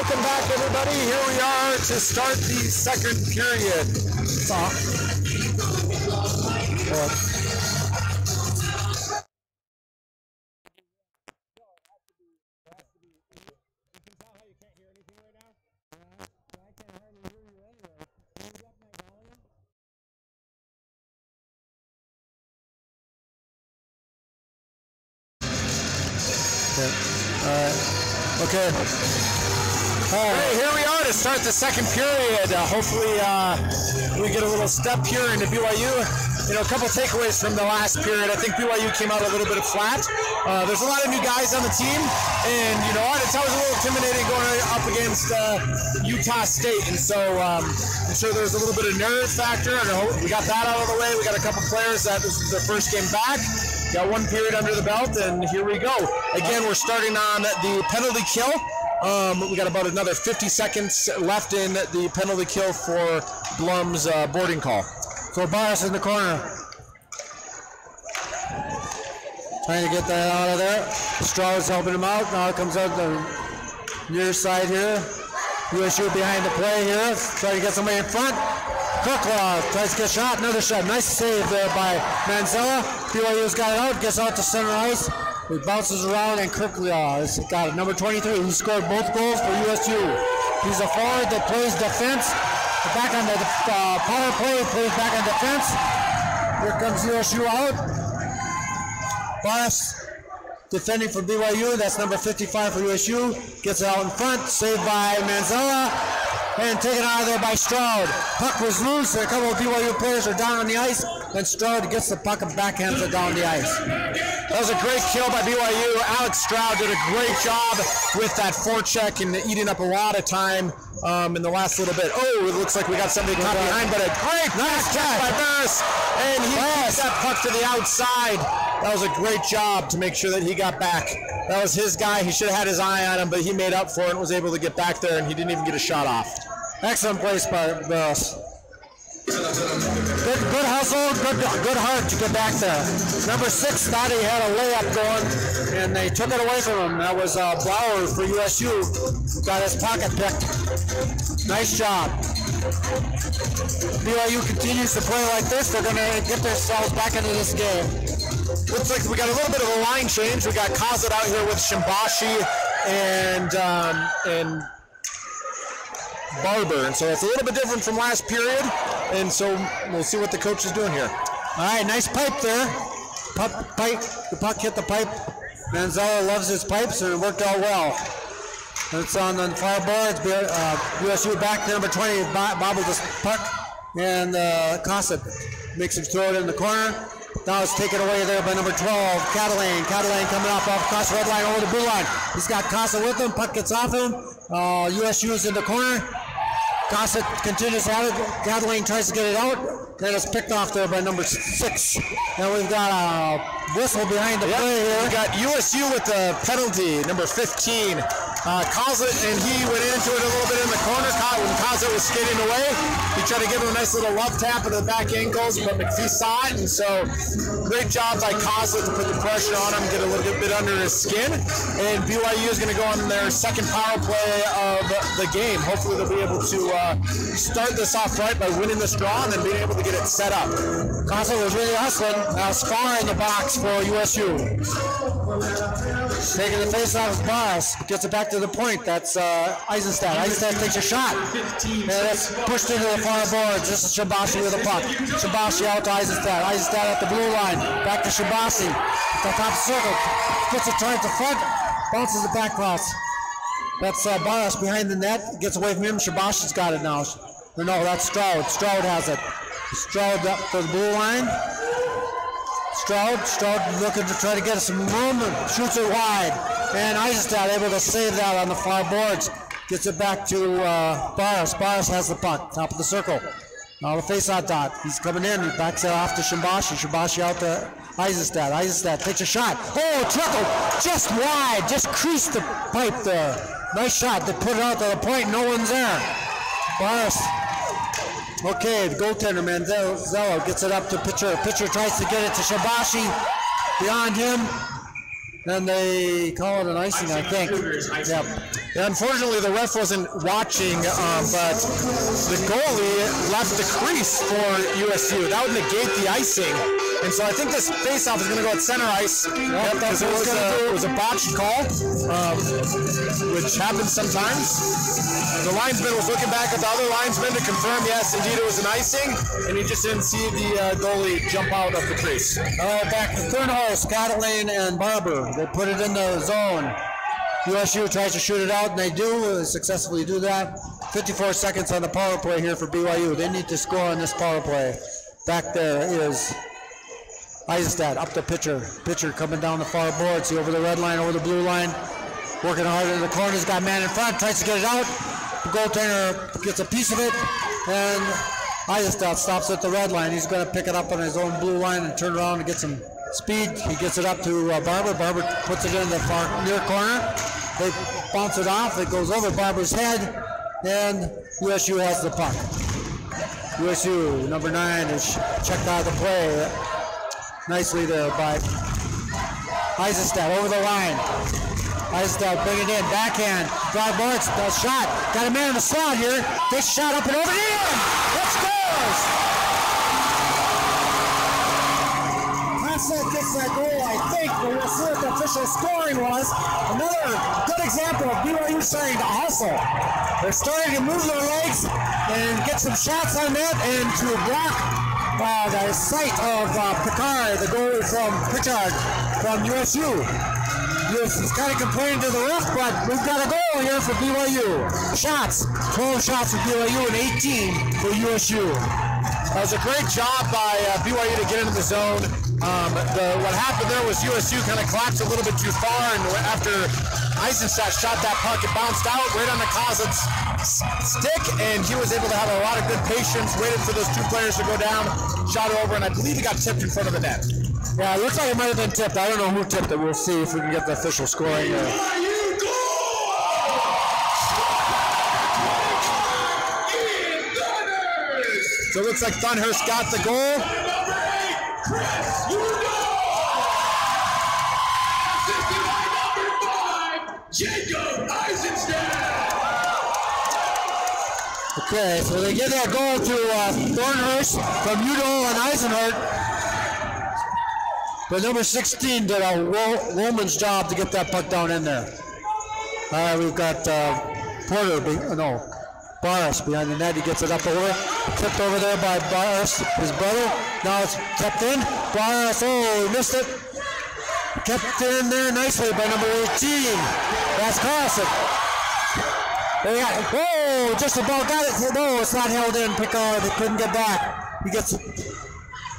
welcome back, everybody. Here we are to start the second period. Okay. Hey, here we are to start the second period. Hopefully we get a little step here into BYU. You know, a couple takeaways from the last period. I think BYU came out a little bit flat. There's a lot of new guys on the team, and you know what? It's always a little intimidating going up against Utah State, and so I'm sure there's a little bit of nerve factor. And we got that out of the way. We got a couple players that this is their first game back. Got one period under the belt, and here we go. Again, we're starting on the penalty kill. We got about another 50 seconds left in the penalty kill for Blum's boarding call. So Barnes in the corner. Trying to get that out of there. Stroud's helping him out. Now it comes out the near side here. USU behind the play here. Trying to get somebody in front. Kirklaw tries to get a shot. Another shot. Nice save there by Manzella. BYU's got it out. Gets out to center ice. It bounces around, and Kirklaw has got it. Number 23. He scored both goals for USU. He's a forward that plays defense. Back on the power play, plays back on defense. Here comes USU out. Boss defending for BYU. That's number 55 for USU. Gets it out in front. Saved by Manzella. And taken out of there by Stroud. Puck was loose, and a couple of BYU players are down on the ice. And Stroud gets the puck and backhands it down the ice. That was a great kill by BYU. Alex Stroud did a great job with that forecheck and eating up a lot of time in the last little bit. Oh, it looks like we got somebody caught behind, but a great nice catch by Burris. And he kicks that puck to the outside. That was a great job to make sure that he got back. That was his guy. He should have had his eye on him, but he made up for it and was able to get back there, and he didn't even get a shot off. Excellent place by Burris. Good hustle, good heart to get back there. Number 6 thought he had a layup going, and they took it away from him. That was Bauer for USU. Got his pocket picked. Nice job. BYU continues to play like this. They're going to get themselves back into this game. Looks like we got a little bit of a line change. We got Kozit out here with Shimbashi and Barber, and so it's a little bit different from last period, and so we'll see what the coach is doing here. All right, nice pipe there. The puck hit the pipe. Manzella loves his pipes, and it worked out well. It's on the far boards. USU back to number 20, bobbled this puck, and Kozit makes him throw it in the corner. Now it's taken away there by number 12, Catalane. Catalane coming off across the red line over the blue line. He's got Kozit with him. Puck gets off him. USU is in the corner. Kozit continues to have it. Catalane tries to get it out. Then it's picked off there by number 6. And we've got a whistle behind the play here. We got USU with the penalty, number 15. Kozit, and he went into it a little bit in the corner. When Kozit was skating away, he tried to give him a nice little love tap into the back ankles, but McPhee saw it, and so great job by Kozit to put the pressure on him, get a little bit under his skin, and BYU is going to go on their second power play of the game. Hopefully they'll be able to start this off right by winning this draw and then being able to get it set up. Kozit was really hustling. Now it's far in the box for USU. Taking the face off his boss, gets it back to the point. That's Eisenstadt. Eisenstadt takes a shot. And it's pushed into the far boards. This is Shimbashi with a puck. Shimbashi out to Eisenstadt. Eisenstadt at the blue line. Back to Shimbashi. The top circle. Puts it towards the front. Bounces it back cross. That's Barras behind the net. Gets away from him. Shibashi's got it now. No, that's Stroud. Stroud has it. Stroud up to the blue line. Stroud looking to try to get some room and shoots it wide. And Eisenstadt able to save that on the far boards. Gets it back to Barras. Barras has the puck, top of the circle. Now the face-off dot. He's coming in. He backs it off to Shimbashi. Shimbashi out to Eisenstadt. Eisenstadt takes a shot. Oh, trickle! Just wide. Just creased the pipe there. Nice shot. They put it out to the point. No one's there. Barras. Okay, the goaltender Manzello gets it up to Pitcher. Pitcher tries to get it to Shimbashi. Beyond him. Then they call it an icing, I think. Yep. Yeah, unfortunately, the ref wasn't watching, but the goalie left the crease for USU. That would negate the icing. And so I think this face-off is going to go at center ice. Yep, because it was a botched call, which happens sometimes. The linesman was looking back at the other linesman to confirm, yes, indeed it was an icing, and he just didn't see the goalie jump out of the crease. Back to Thornhurst, Catalane, and Barber. They put it in the zone. USU tries to shoot it out, and they do successfully do that. 54 seconds on the power play here for BYU. They need to score on this power play. Back there is Eisenstadt, up the pitcher. Pitcher coming down the far board. See over the red line, over the blue line. Working hard in the corners, got man in front, tries to get it out. The goaltender gets a piece of it, and Eisenstadt stops at the red line. He's going to pick it up on his own blue line and turn around and get some speed. He gets it up to Barber. Barber puts it in the far near corner. They bounce it off. It goes over Barber's head, and USU has the puck. USU, number 9, is checked out of the play. Nicely there by Eisenstadt over the line. Eisenstadt bring it in, backhand, drive boards, the shot. Got a man in the slot here. This shot up and over the end. It scores! That gets that goal, I think, but we'll see what the official scoring was. Another good example of BYU starting to hustle. They're starting to move their legs and get some shots on that and to block the sight of Picard, the goalie from Pritchard from USU. He's kind of complaining to the ref, but we've got a goal here for BYU. Shots, 12 shots for BYU and 18 for USU. That was a great job by BYU to get into the zone. What happened there was USU kind of collapsed a little bit too far, and after Eisenstadt shot that puck, it bounced out right on the Closet's stick, and he was able to have a lot of good patience, waited for those 2 players to go down, shot it over, and I believe he got tipped in front of the net. Yeah, it looks like it might have been tipped. I don't know who tipped it. We'll see if we can get the official scoring there. So it looks like Thunhurst got the goal. Jacob Eisenstadt. Okay, so they give that goal to Thornhurst from Udall and Eisenhart. But number 16 did a woman's job to get that puck down in there. All right, we've got Barras behind the net. He gets it up over, tipped over there by Barras, his brother. Now it's kept in. Barras, he missed it. Kept in there nicely by number 18. That's Carlson. Just about got it. No, it's not held in. Picard, they couldn't get back. He gets it.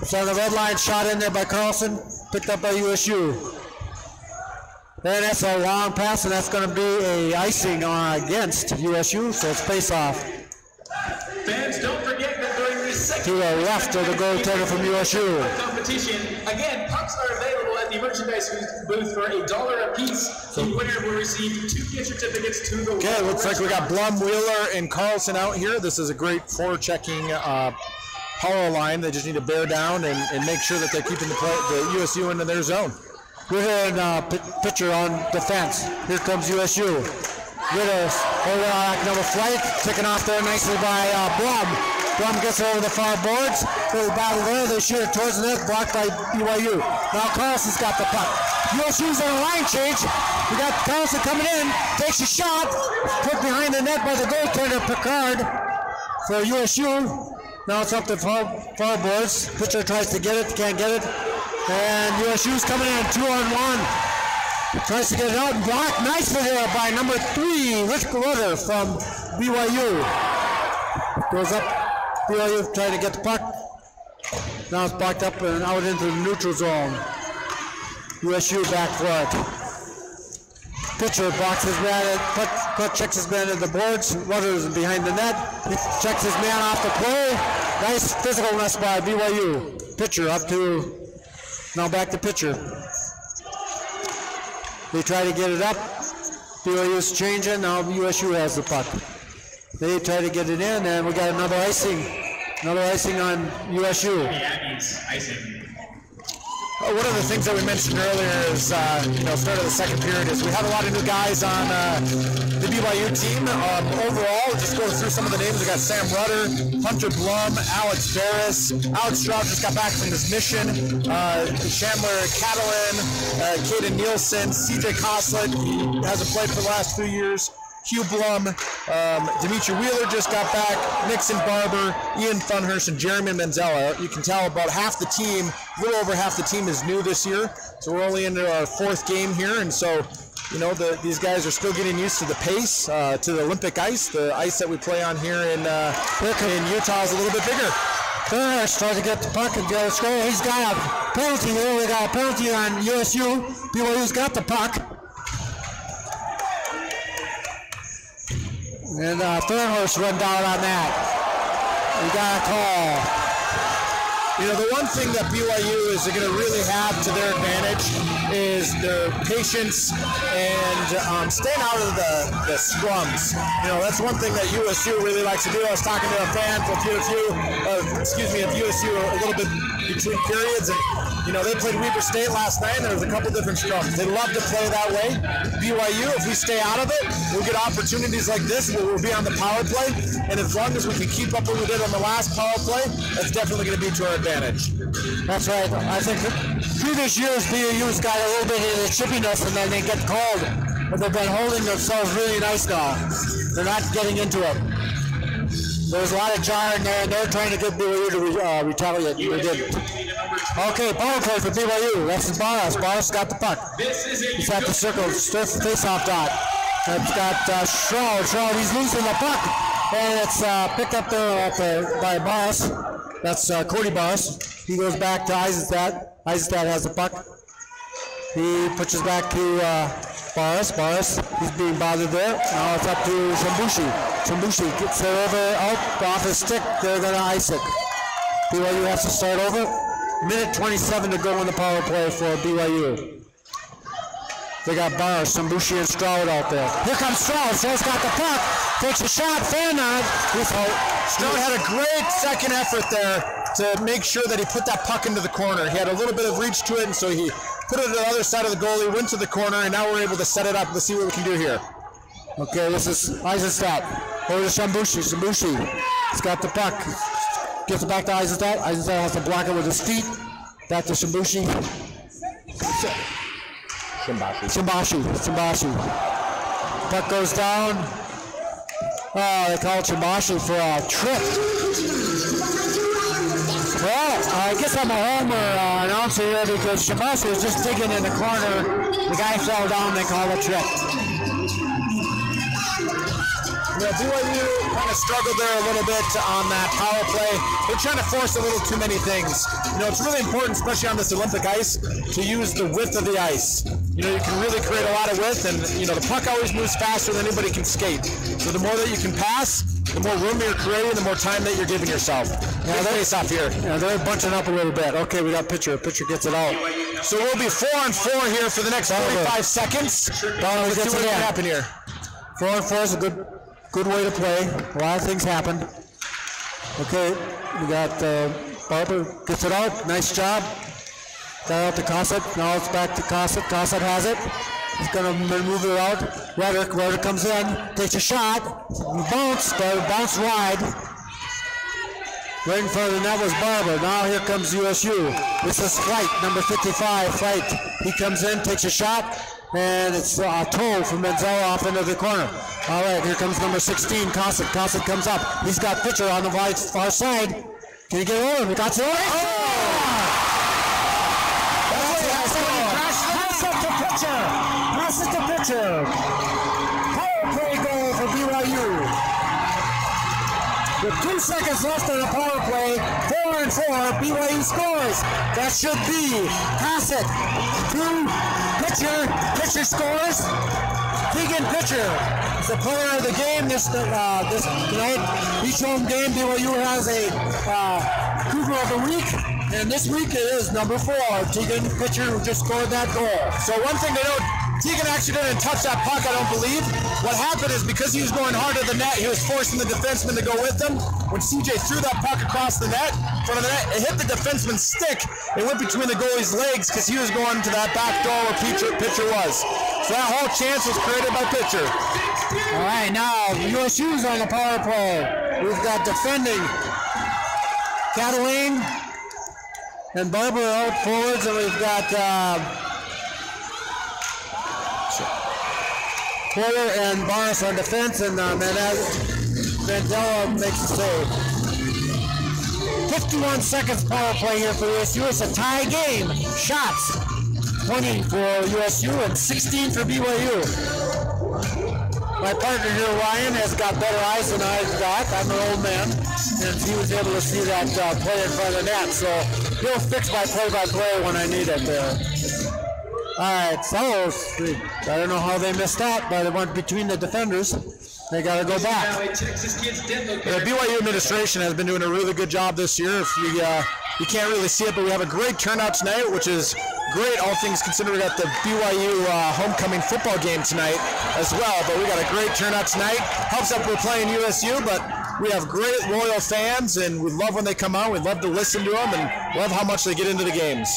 So the red line shot in there by Carlson, picked up by USU. And that's a long pass, and that's going to be a icing against USU, so it's face off. Fans, don't forget that during the second to the left of the goaltender from USU. Competition, again, pucks are available at the merchandise booth for $1 a piece. The winner will receive 2 gift certificates to the. Okay, looks like we got Blum, Wheeler, and Carlson out here. This is a great forechecking power line. They just need to bear down and make sure that they're keeping the USU into their zone. We're hearing pitcher on defense. Here comes USU. Ritter holding on number flight, taken off there nicely by Blum. Blum gets over the far boards. Little battle there. They shoot it towards the net, blocked by BYU. Now Carlson's got the puck. USU's on a line change. We got Carlson coming in, takes a shot, put behind the net by the goaltender Picard for USU. Now it's up to far boards. Pitcher tries to get it, can't get it. And USU's coming in 2-on-1. Tries to get it out and blocked nicely there by number 3, Rick Rutter from BYU. Goes up, BYU trying to get the puck. Now it's blocked up and out into the neutral zone. USU back for it. Pitcher boxes man, checks his man at the boards. Rutters behind the net. He checks his man off the play. Nice physicalness by BYU. Pitcher up to, now back to pitcher. They try to get it up. BYU's changing. Now USU has the puck. They try to get it in, and we got another icing. Another icing on USU. Icing. One of the things that we mentioned earlier is, start of the second period, is we have a lot of new guys on the BYU team. Overall, just going through some of the names, we got Sam Rudder, Hunter Blum, Alex Barris, Alex Stroud just got back from his mission, Chandler Catalan, Caden Nielsen, CJ Koslet, he hasn't played for the last few years, Hugh Blum, Dimitri Wheeler just got back, Nixon Barber, Ian Funhurst, and Jeremy Manzella. You can tell about half the team, a little over half the team is new this year. So we're only into our fourth game here, and so these guys are still getting used to the pace, to the Olympic ice. The ice that we play on here in Utah is a little bit bigger. Funhurst trying to get the puck and get a score. He's got a penalty here. We got a penalty on USU. BYU's got the puck. And Funhurst run down on that. We got a call. The one thing that BYU is going to really have to their advantage is their patience and staying out of the scrums. That's one thing that USU really likes to do. I was talking to a fan of USU a little bit between periods, and they played Weber State last night, and there was a couple different scrums. They love to play that way. BYU, if we stay out of it, we'll get opportunities like this where we'll be on the power play, and as long as we can keep up what we did on the last power play, that's definitely going to be to our advantage. That's right. I think previous years BYU's got a little bit of the chippiness and then they get cold. But they've been holding themselves really nice now. They're not getting into it. There's a lot of jar in there and they're trying to get BYU to retaliate. They did. Okay, power play for BYU. That's Barras. Barras got the puck. He's at the circle. Stiff face-off dot. It's got Stroud. Stroud, he's losing the puck. And it's picked up there by Barras. That's Cody Barras. He goes back to Eisenstadt. Eisenstadt has the puck. He pushes back to Barras. Barras, he's being bothered there. Now it's up to Shambushi. Shambushi gets it over, off his stick. They're going to ice it. BYU has to start over. Minute 27 to go in the power play for BYU. They got Barras, Shambushi, and Stroud out there. Here comes Stroud. Stroud's got the puck. Takes a shot. Fan on. Stroud had a great second effort there to make sure that he put that puck into the corner. He had a little bit of reach to it, and so he put it to the other side of the goalie, went to the corner, and now we're able to set it up. Let's see what we can do here. Okay, this is Eisenstadt. Over to Shambushi. Shambushi. He's got the puck. Gets it back to Eisenstadt. Eisenstadt has to block it with his feet. Back to Shambushi. Shimbashi. Puck goes down. Oh, they call it Shimbashi for a trip. Well, I guess I'm a homer announcer here because Shimbashi was just digging in the corner. The guy fell down, they call it a trip. BYU kind of struggled there a little bit on that power play. They're trying to force a little too many things. It's really important, especially on this Olympic ice, to use the width of the ice. You can really create a lot of width, and the puck always moves faster than anybody can skate. So the more that you can pass, the more room you're creating, the more time that you're giving yourself. Now they're face off here. Yeah, they're bunching up a little bit. Okay, we got pitcher. Pitcher gets it out. So we'll be 4-on-4 here for the next 45 seconds. Let's see what can happen here. 4-on-4 is a good way to play. A lot of things happen. Okay, we got Barber gets it out. Nice job. Got out to Cossack. Now it's back to Cossack. Cossack has it. He's going to move it out. Rudder comes in, takes a shot. Bounce wide. Right in front of the net was Barber. Now here comes USU. This is Flight, number 55, Flight. He comes in, takes a shot, and it's a toe from Manzella off into the corner. All right, here comes number 16, Cossack. Cossack comes up. He's got pitcher on the far side. Can he get over? He got it over. Oh! Passes the pitcher. Power play goal for BYU. With 2 seconds left in the power play, 4-on-4, BYU scores. That should be Cossack. Pitcher scores. Keegan Pitcher is the player of the game this tonight. Each home game, BYU has a Cougar of the Week. And this week it is number 4, Keegan Pitcher, who just scored that goal. So one thing to note, Keegan actually didn't touch that puck, I don't believe. What happened is because he was going hard at the net, he was forcing the defenseman to go with him. When CJ threw that puck across the net, in front of the net, it hit the defenseman's stick. It went between the goalie's legs because he was going to that back door where pitcher was. So that whole chance was created by pitcher. All right, now USU's on the power play. We've got defending Cataline and Barbara out forwards, and we've got Porter and Barnes on defense, and Mandela makes a save. 51 seconds power play here for USU. It's a tie game. Shots 20 for USU and 16 for BYU. My partner here, Ryan, has got better eyes than I've got. I'm an old man, and he was able to see that play in front of the net, so he'll fix my play-by-play when I need it there. All right, so I don't know how they missed that, but it went between the defenders. They got to go back. The BYU administration has been doing a really good job this year. If you can't really see it, but we have a great turnout tonight, which is great, all things considered. We got the BYU homecoming football game tonight as well, but we got a great turnout tonight. Helps up we're playing USU, but we have great loyal fans, and we love when they come out. We love to listen to them and love how much they get into the games.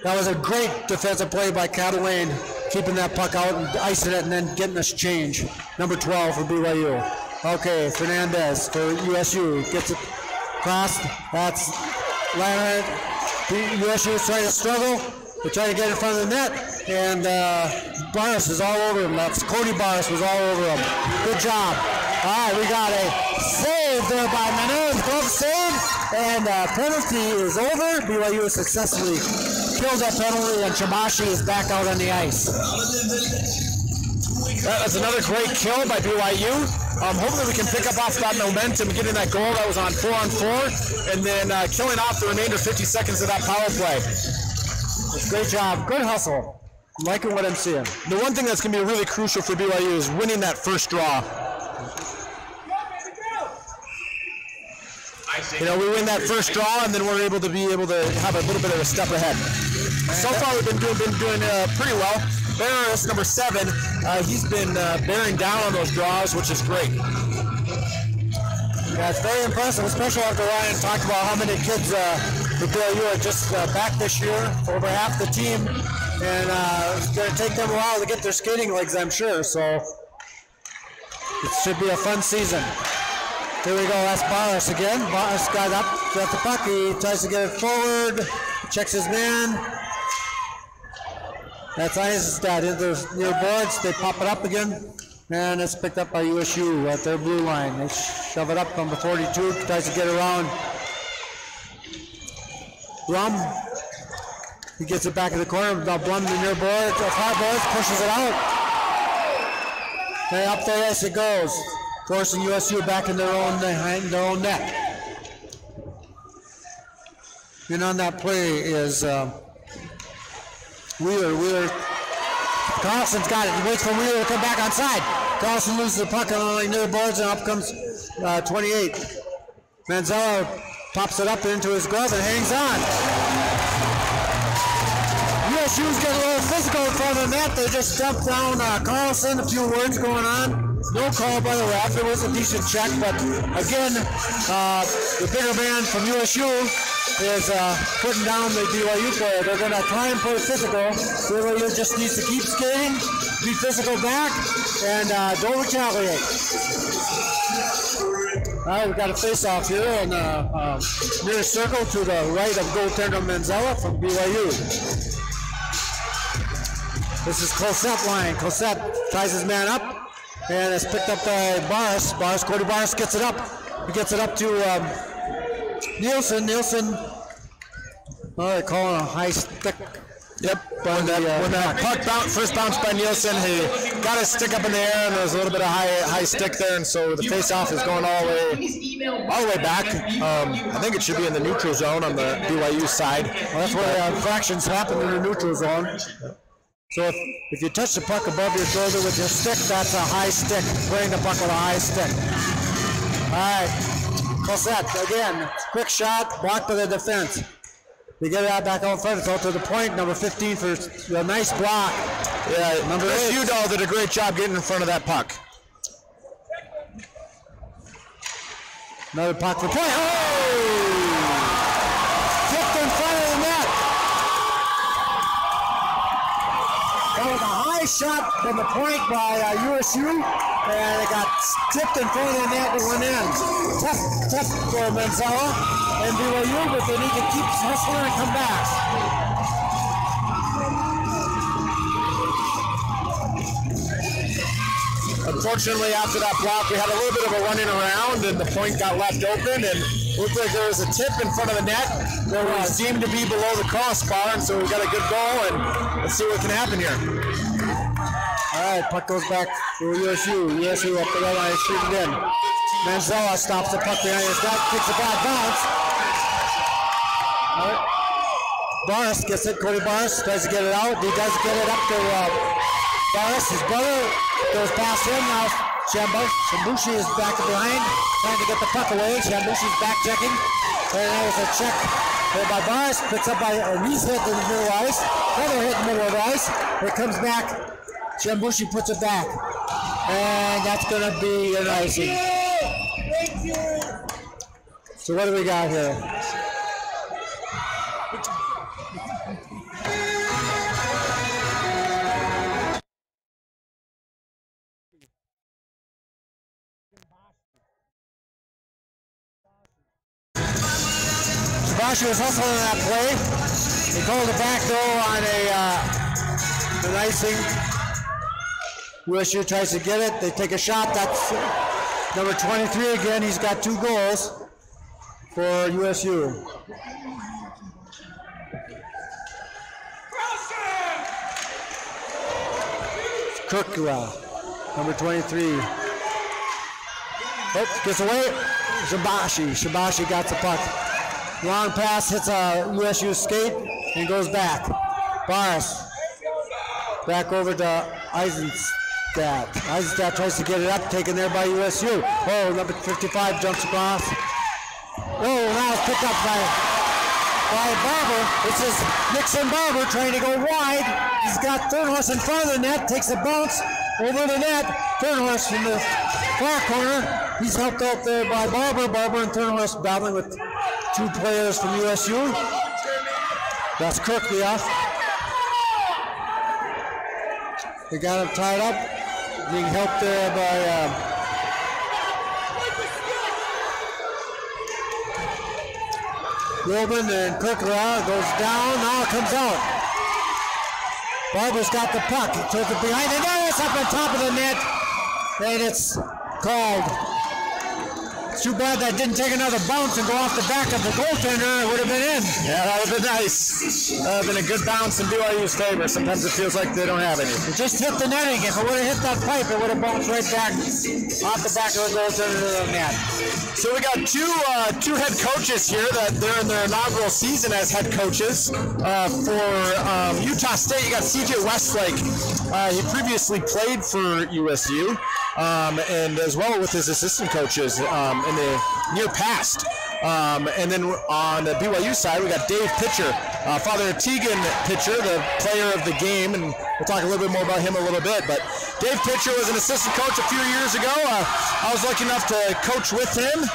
That was a great defensive play by Catalane, keeping that puck out and icing it and then getting us change. Number 12 for BYU. Okay, Fernandez for USU gets it crossed. That's Leonard. USU is trying to struggle. They're trying to get in front of the net, and Barnes is all over him. That's Cody Barnes was all over him. Good job. All right, we got a save there by Menez. Glove save, and penalty is over. BYU has successfully killed that penalty, and Chamashi is back out on the ice. That's another great kill by BYU. Hopefully we can pick up off that momentum, getting that goal that was on 4-on-4, and then killing off the remainder 50 seconds of that power play. Great job. Good hustle. I'm liking what I'm seeing. The one thing that's going to be really crucial for BYU is winning that first draw. You know, we win that first draw, and then we're able to have a little bit of a step ahead. So far, we've been doing pretty well. Barris, number 7, he's been bearing down on those draws, which is great. Yeah, it's very impressive, especially after Ryan talked about how many kids for BYU are just back this year, over half the team, and it's going to take them a while to get their skating legs, I'm sure, so it should be a fun season. Here we go, that's Barris again. Barris got up, got the puck, he tries to get it forward, checks his man. That's Eisenstadt in the near boards, they pop it up again. And it's picked up by USU at their blue line. They shove it up number 42, tries to get around Blum. He gets it back in the corner. Now Blum in the near board, hard boards, pushes it out. And up there as it goes, forcing USU back in their own net. And on that play is Wheeler. Carlson's got it. He waits for Wheeler to come back on side. Carlson loses the puck on the near boards, and up comes 28. Manzella pops it up into his glove and hangs on. USU's getting a little physical in front of the net. They just stepped down Carlson. A few words going on. No call by the ref. It was a decent check, but again, the bigger man from USU is putting down the BYU player. They're going to try and play physical. BYU just needs to keep skating, be physical back, and don't retaliate. All right, we've got a face-off here in near circle to the right of goaltender Manzella from BYU. This is Cosette line. Cosette ties his man up, and it's picked up by Barnes. Cody Barnes gets it up. He gets it up to Nielsen. They call it a high stick. Yep. When that puck first bounced by Nielsen, he got his stick up in the air, and there was a little bit of high stick there, and so the face-off is going all the way back. I think it should be in the neutral zone on the BYU side. Well, that's where infractions happen in the neutral zone. So if you touch the puck above your shoulder with your stick, that's a high stick. Playing the puck with a high stick. All right. Cosette, again, quick shot, blocked by the defense. They get it out back out front. It's out to the point. Number 15 for a nice block. Yeah, number 8. USU did a great job getting in front of that puck. Another puck for point. Oh! Tipped in front of the net. That was a high shot from the point by USU, and it got tipped in front of the net and went in. Tough for Manzella and BYU, but they need to keep hustling and come back. Unfortunately, after that block, we had a little bit of a running around, and the point got left open, and looked like there was a tip in front of the net that was deemed to be below the crossbar, and so we got a good goal, and let's see what can happen here. All right, puck goes back to USU. USU up the red line, shoot it in. Manzella stops the puck behind his back, takes a bad bounce. All right. Barnes gets it. Cody Barnes tries to get it out. He does get it up to Barnes. His brother goes past him. Now Shambushi is back behind, trying to get the puck away. Shambushi's back checking. And there's a check by Barnes. Picks up by he's hit in the middle of the ice. Another hit in the middle of the ice. It comes back. Shambushi puts it back. And that's going to be an icing. Thank you. So what do we got here? Shabashi was hustling on that play. He called it back though on an icing. USU tries to get it. They take a shot. That's number 23 again. He's got 2 goals for USU. Kirkura, number 23. Oh, gets away. Shabashi got the puck. Long pass hits a USU skate and goes back. Barnes back over to Eisenstadt. Eisenstadt tries to get it up, taken there by USU. Oh, number 55 jumps across. Oh, now it's picked up by Barber. This is Nixon Barber trying to go wide. He's got Thornhorst in front of the net, takes a bounce over the net. Thornhorst in the far corner. He's helped out there by Barber. Barber and Thornhorst battling with 2 players from USU. That's Kirkleoff. They got him tied up, being helped there by Wilman, and Kirkleoff goes down, now it comes out. Barber's got the puck, he took it behind the net, it's up on top of the net, and it's called. It's too bad that didn't take another bounce and go off the back of the goaltender. It would have been in. Yeah, that would have been nice. That would have been a good bounce in BYU's favor. Sometimes it feels like they don't have any. It just hit the netting. If it would have hit that pipe, it would have bounced right back off the back of the goaltender to the net. So we got two head coaches here that they're in their inaugural season as head coaches. For Utah State, you got CJ Westlake. He previously played for USU. And as well with his assistant coaches in the near past. And then on the BYU side, we got Dave Pitcher, Father Tegan Pitcher, the player of the game, and we'll talk a little bit more about him a little bit. But Dave Pitcher was an assistant coach a few years ago. I was lucky enough to coach with him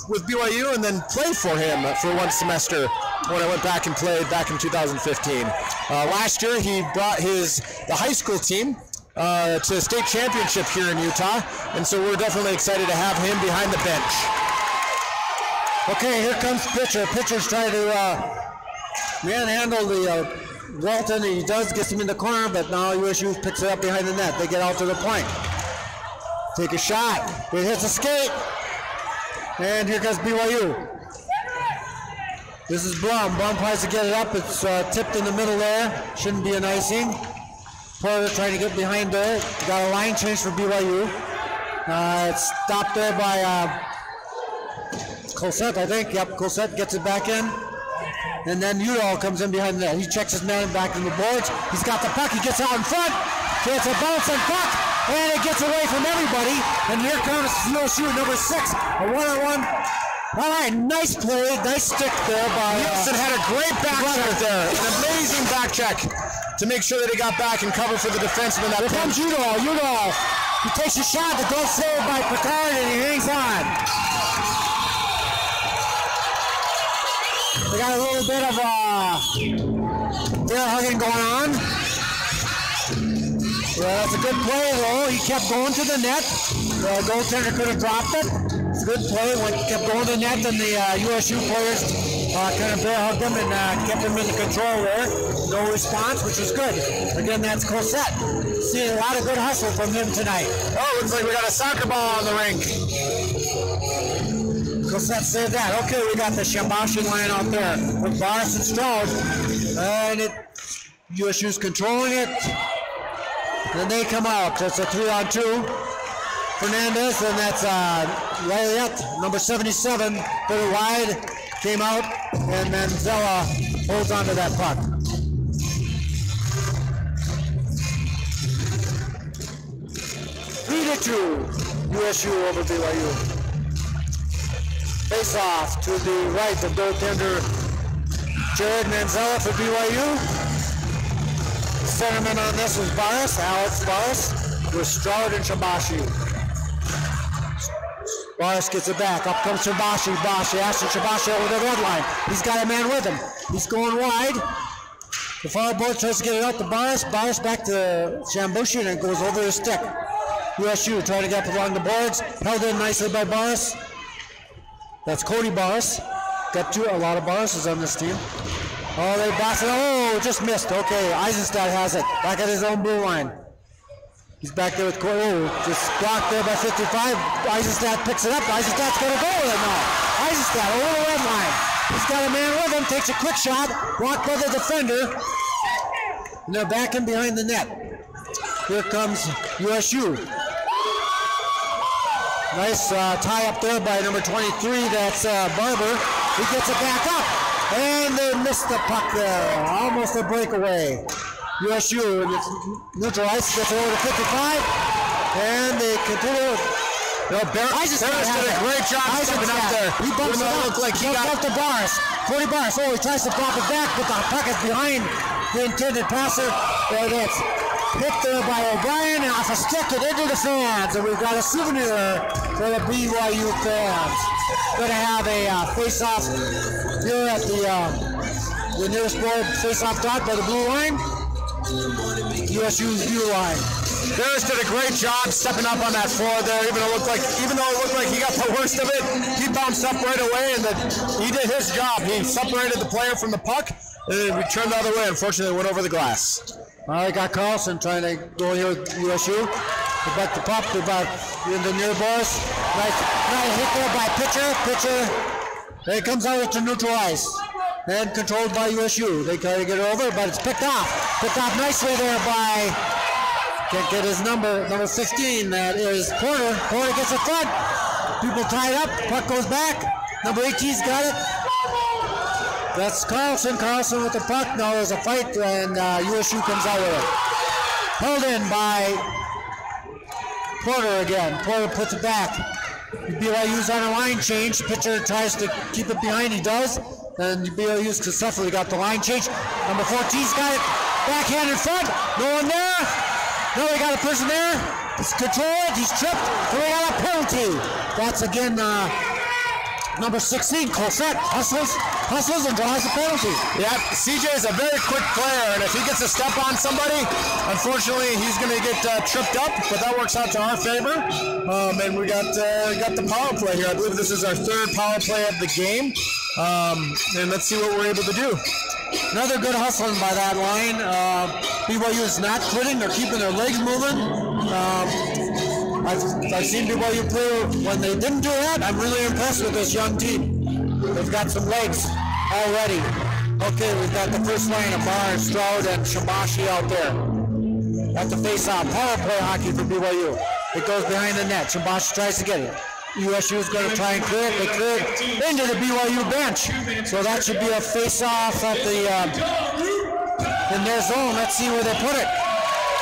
with BYU and then play for him for 1 semester when I went back and played back in 2015. Last year, he brought the high school team to a state championship here in Utah, and so we're definitely excited to have him behind the bench. Okay, here comes Pitcher. Pitcher's trying to manhandle the Walton. He does get him in the corner, but now USU picks it up behind the net. They get out to the point. Take a shot. It hits a skate. And here comes BYU. This is Blum. Blum tries to get it up. It's tipped in the middle there. Shouldn't be an icing. Porter trying to get behind there. Got a line change for BYU. It's stopped there by Colsett, I think. Yep, Colsett gets it back in. And then Udall comes in behind the net. He checks his man back in the boards. He's got the puck. He gets out in front. Gets a bounce and puck. And it gets away from everybody. And here comes USU, number 6. A one-on-one. All right, nice play. Nice stick there by Nielsen had a great back check there. An amazing back check to make sure that he got back and cover for the defenseman. Here comes Udall. Udall. He takes a shot. The goal saved by Picard, and he hangs on. bit of bear hugging going on. Well, that's a good play though. He kept going to the net. The goaltender could have dropped it. It's a good play. Kept going to the net, and the USU players kind of bear hugged him and kept him in the control there. No response, which was good. Again, that's Cosette. Seeing a lot of good hustle from him tonight. Oh, looks like we got a soccer ball on the rink. Cosette saved that. Okay, we got the Shambashi line out there with Boris and Stroud. And USU's controlling it. Then they come out. It's a 3-on-2. Fernandez, and that's Laliette, number 77, put it wide, came out, and then Zella holds on to that puck. Lead it to USU over BYU. Face off to the right, the goaltender Jared Manzella for BYU. Centerman on this is Barris, Alex Barris, with Stroud and Shambashi. Barris gets it back. Up comes Shambashi. Ashton Shambashi over the red line. He's got a man with him. He's going wide. The forward tries to get it out to Barris. Barris back to Shambashi, and it goes over his stick. USU trying to get up along the boards. Held in nicely by Barris. That's Cody Barris. Got a lot of Barrises on this team. Oh, they box it. Oh, just missed. Okay, Eisenstadt has it. Back at his own blue line. He's back there with Cody. Oh, just blocked there by 55. Eisenstadt picks it up. Eisenstadt's going to go with it now. Eisenstadt over the red line. He's got a man with him. Takes a quick shot. Blocked by the defender. And they're back in behind the net. Here comes USU. Nice tie up there by number 23. That's Barber. He gets it back up. And they missed the puck there. Almost a breakaway. USU neutralized, gets it over to 55. And they continue. Eisenstadt did a great job stepping up there. He bumps it up. Like he got to Barris. Cody Barris. Oh, he tries to drop it back, but the puck is behind the intended passer. There it is. Hit there by O'Brien, and off a stick it into the fans. And we've got a souvenir for the BYU fans. Going to have a face-off here at the nearest board face-off dot by the blue line. USU's blue line. Ferris did a great job stepping up on that floor there. Even though it looked like he got the worst of it, he bounced up right away, and he did his job. He separated the player from the puck, and then we turned the other way. Unfortunately, it went over the glass. They got Carlson trying to go here with USU. They back the puck. They're about in the near boards. Nice hit there by Pitcher. Then it comes out to neutralize. And controlled by USU. They try to get it over, but it's picked off. Picked off nicely there by, can't get his number 15. That is Porter. Porter gets it front. People tied up. Puck goes back. Number 18's got it. That's Carlson. Carlson with the puck. Now there's a fight, and USU comes out with it. Held in by Porter again. Porter puts it back. BYU's on a line change. Pitcher tries to keep it behind. He does. And BYU's successfully got the line change. Number 14's got it. Backhand in front. No one there. No, we got a person there. It's controlled. He's tripped. So we got a penalty. That's again number 16, Cosette. Hustles and draws the penalty. Yeah, CJ is a very quick player, and if he gets a step on somebody, unfortunately he's going to get tripped up, but that works out to our favor. And we got the power play here. I believe this is our third power play of the game. And let's see what we're able to do. Another good hustling by that line. BYU is not quitting. They're keeping their legs moving. I've seen BYU play when they didn't do that. I'm really impressed with this young team. They've got some legs already. Okay, we've got the first line of Barnes, Stroud, and Shambashi out there. At the face-off, power play hockey for BYU. It goes behind the net. Shambashi tries to get it. USU is going to try and clear it. They clear it into the BYU bench. So that should be a face-off at in their zone. Let's see where they put it.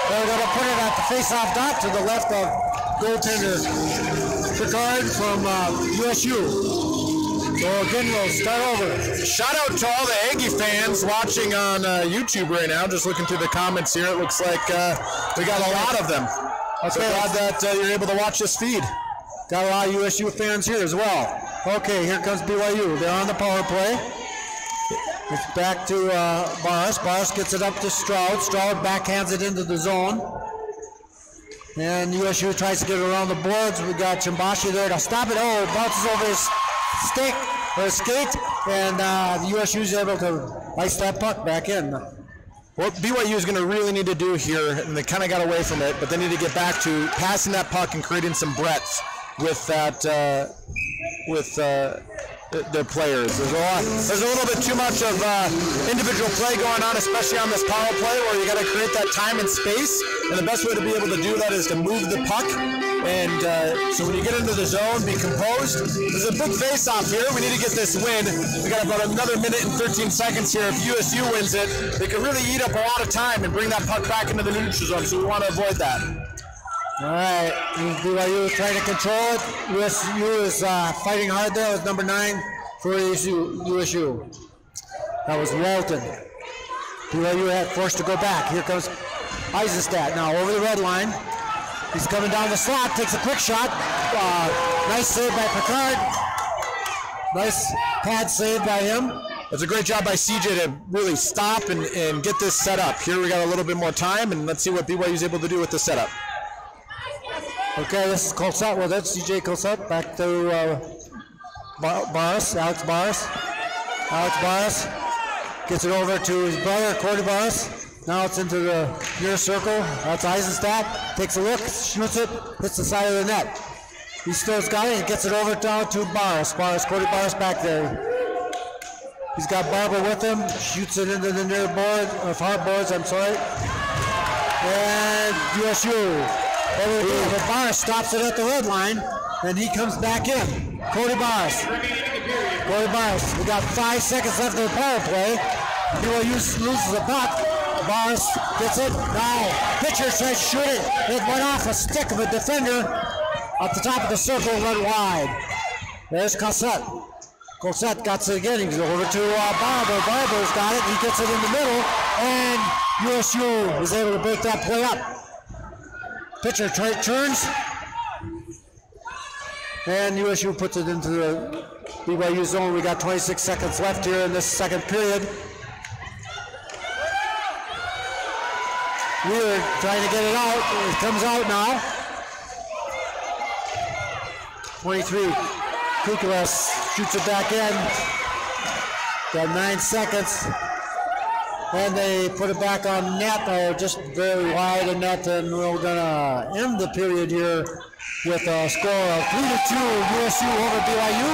They're going to put it at the face-off dot to the left of goaltender Picard from USU. So again, we'll start over. Shout out to all the Aggie fans watching on YouTube right now. Just looking through the comments here, it looks like we got a lot of them. Okay. So glad that you're able to watch this feed. Got a lot of USU fans here as well. Okay, here comes BYU. They're on the power play. It's back to Barris. Barris gets it up to Stroud. Stroud backhands it into the zone. And USU tries to get it around the boards. We got Chimbashi there to stop it. Oh, it bounces over his stick or his skate. And USU is able to ice that puck back in. What BYU is going to really need to do here, and they kind of got away from it, but they need to get back to passing that puck and creating some breadth with that, their players. There's a little bit too much of individual play going on, especially on this power play, where you got to create that time and space. And the best way to be able to do that is to move the puck. And so when you get into the zone, be composed. There's a big face-off here. We need to get this win. We got about another minute and 13 seconds here. If USU wins it, they could really eat up a lot of time and bring that puck back into the neutral zone. So we want to avoid that. All right, BYU trying to control it. USU is fighting hard there with number 9 for USU. That was Walton. BYU had forced to go back. Here comes Eisenstadt now over the red line. He's coming down the slot, takes a quick shot. Nice save by Picard. Nice pad save by him. It's a great job by CJ to really stop and get this set up. Here we got a little bit more time, and let's see what BYU is able to do with the setup. Okay, this is Colsett with it. CJ Colsett back to Barris, Alex Barris. Alex Barris gets it over to his brother, Cordy Barris. Now it's into the near circle. That's Eisenstadt. Takes a look, shoots it, hits the side of the net. He still's got it. He gets it over down to Barris. Cordy Barris back there. He's got Barber with him. Shoots it into the near board, far boards, I'm sorry. And USU. But Barris stops it at the red line, and he comes back in. Cody Barris. Cody Barris. We got 5 seconds left of the power play. BYU loses the puck. Barris gets it. Now, pitcher tries to shoot it. It went off a stick of a defender at the top of the circle and went wide. There's Colsett. Colsett got it again. He goes over to Barber. Barber's got it. He gets it in the middle, and USU is able to break that play up. Pitcher turns, and USU puts it into the BYU zone. We got 26 seconds left here in this second period. We're trying to get it out. It comes out now. 23. Kukulas shoots it back in. Got 9 seconds. And they put it back on net, just very wide of net, and we're going to end the period here with a score of 3-2, USU over BYU.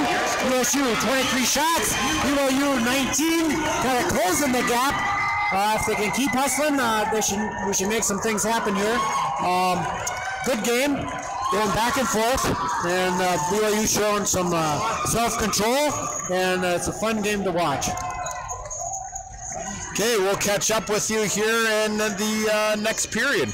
USU 23 shots, BYU 19, kind of closing the gap. If they can keep hustling, we should make some things happen here. Good game, going back and forth, and BYU showing some self-control, and it's a fun game to watch. Okay, we'll catch up with you here in the next period.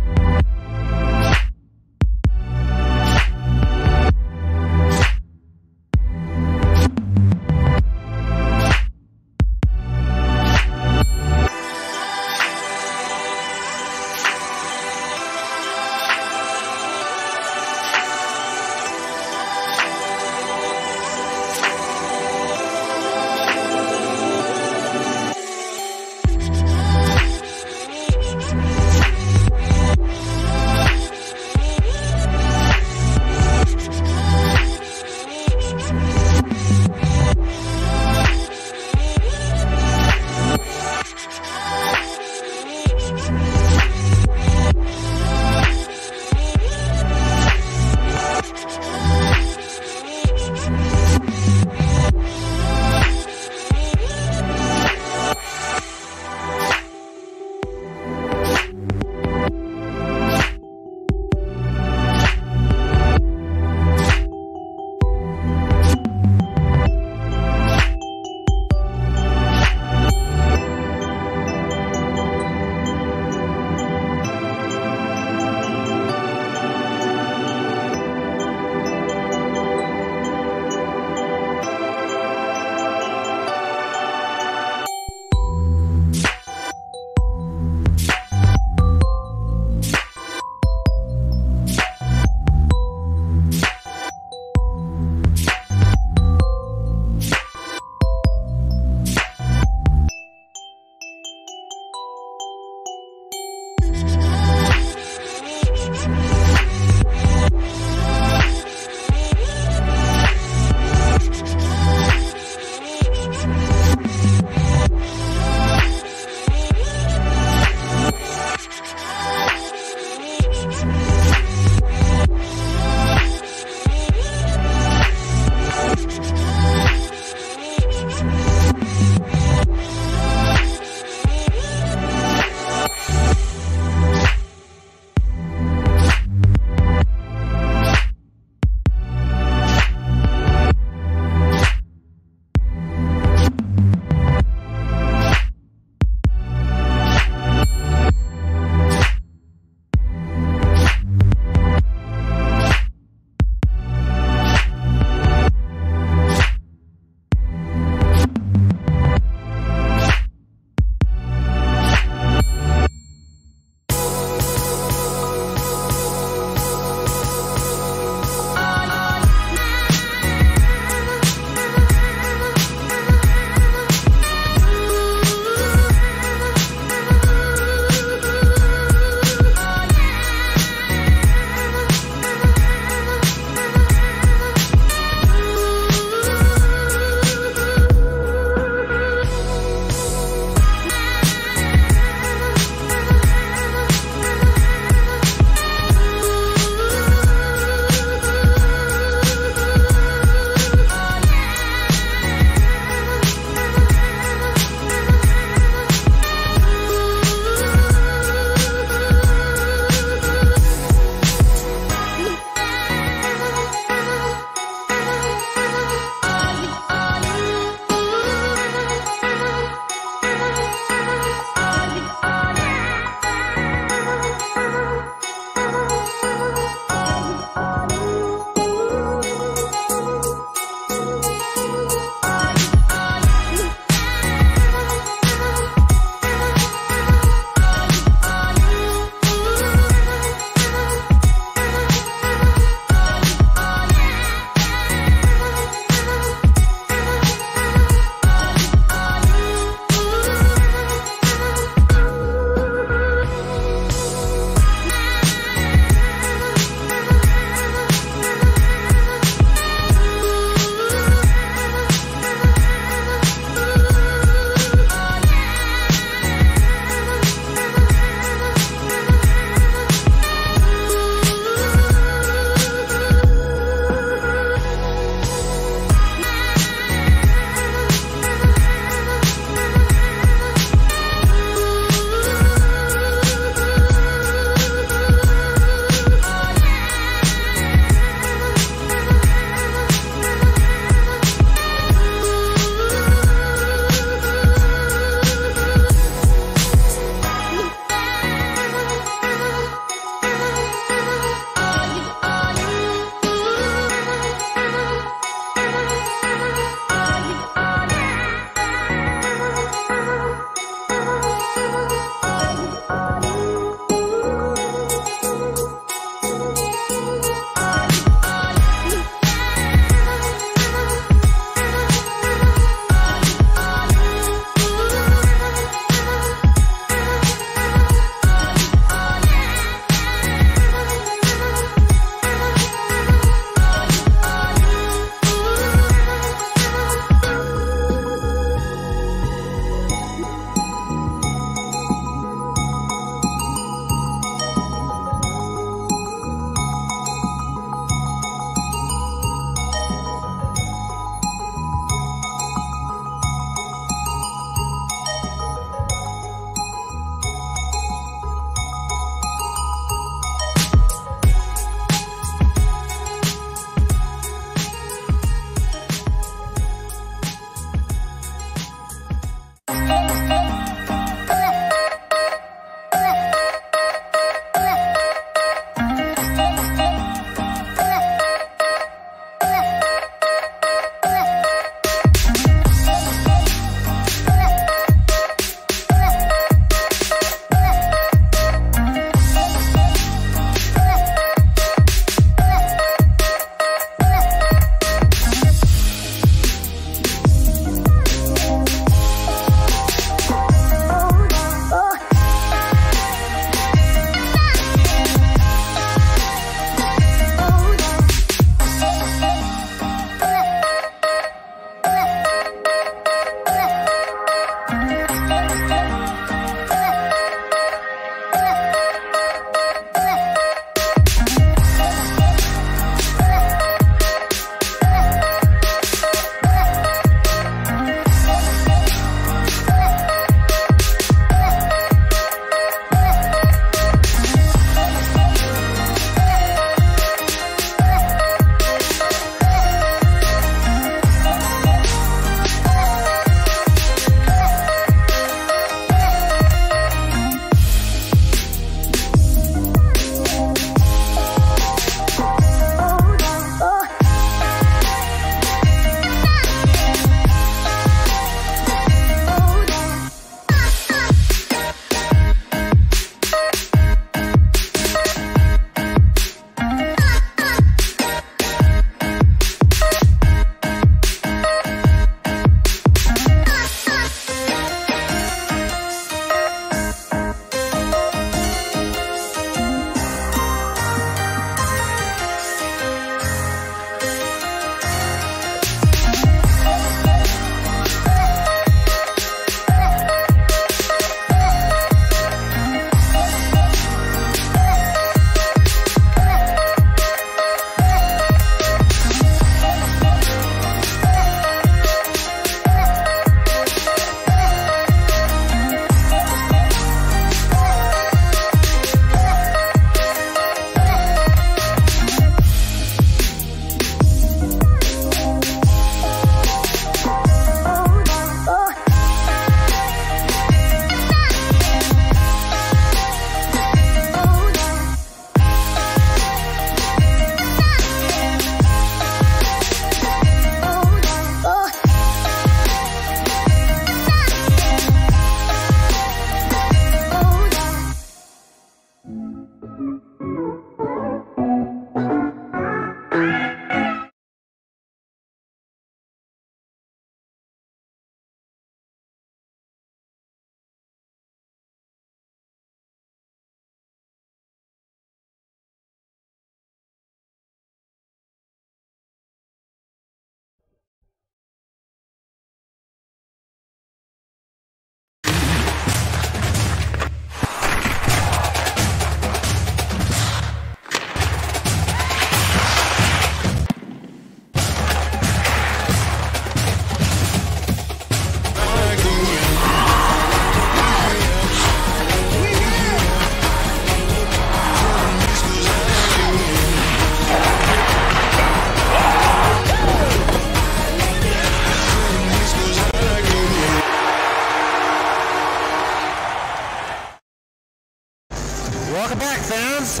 Welcome back, fans.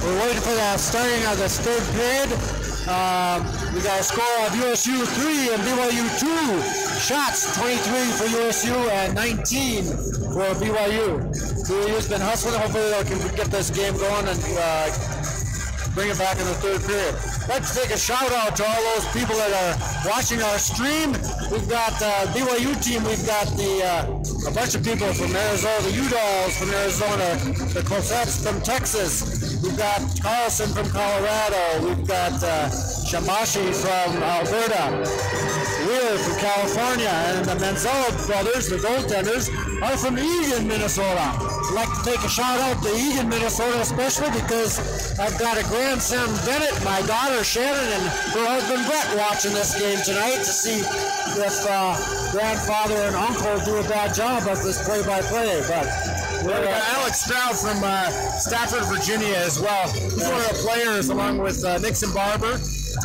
We're waiting for the starting of the third period. We got a score of USU 3 and BYU 2. Shots 23 for USU and 19 for BYU. BYU's been hustling. Hopefully they can get this game going and bring it back in the third period. I'd like to take a shout out to all those people that are watching our stream. We've got BYU team. We've got a bunch of people from Arizona, the U-Dolls from Arizona, the Cosettes from Texas. We've got Carlson from Colorado. We've got Shamashi from Alberta. Weir from California, and the Manzella brothers, the goaltenders, are from Eagan, Minnesota. I'd like to take a shout out to Eagan, Minnesota, especially because I've got a grandson, Bennett, my daughter, Shannon, and her husband, Brett, watching this game tonight to see if grandfather and uncle do a bad job of this play-by-play. But we're Alex Stroud from Stafford, Virginia, as well. He's one of the players, along with Nixon Barber,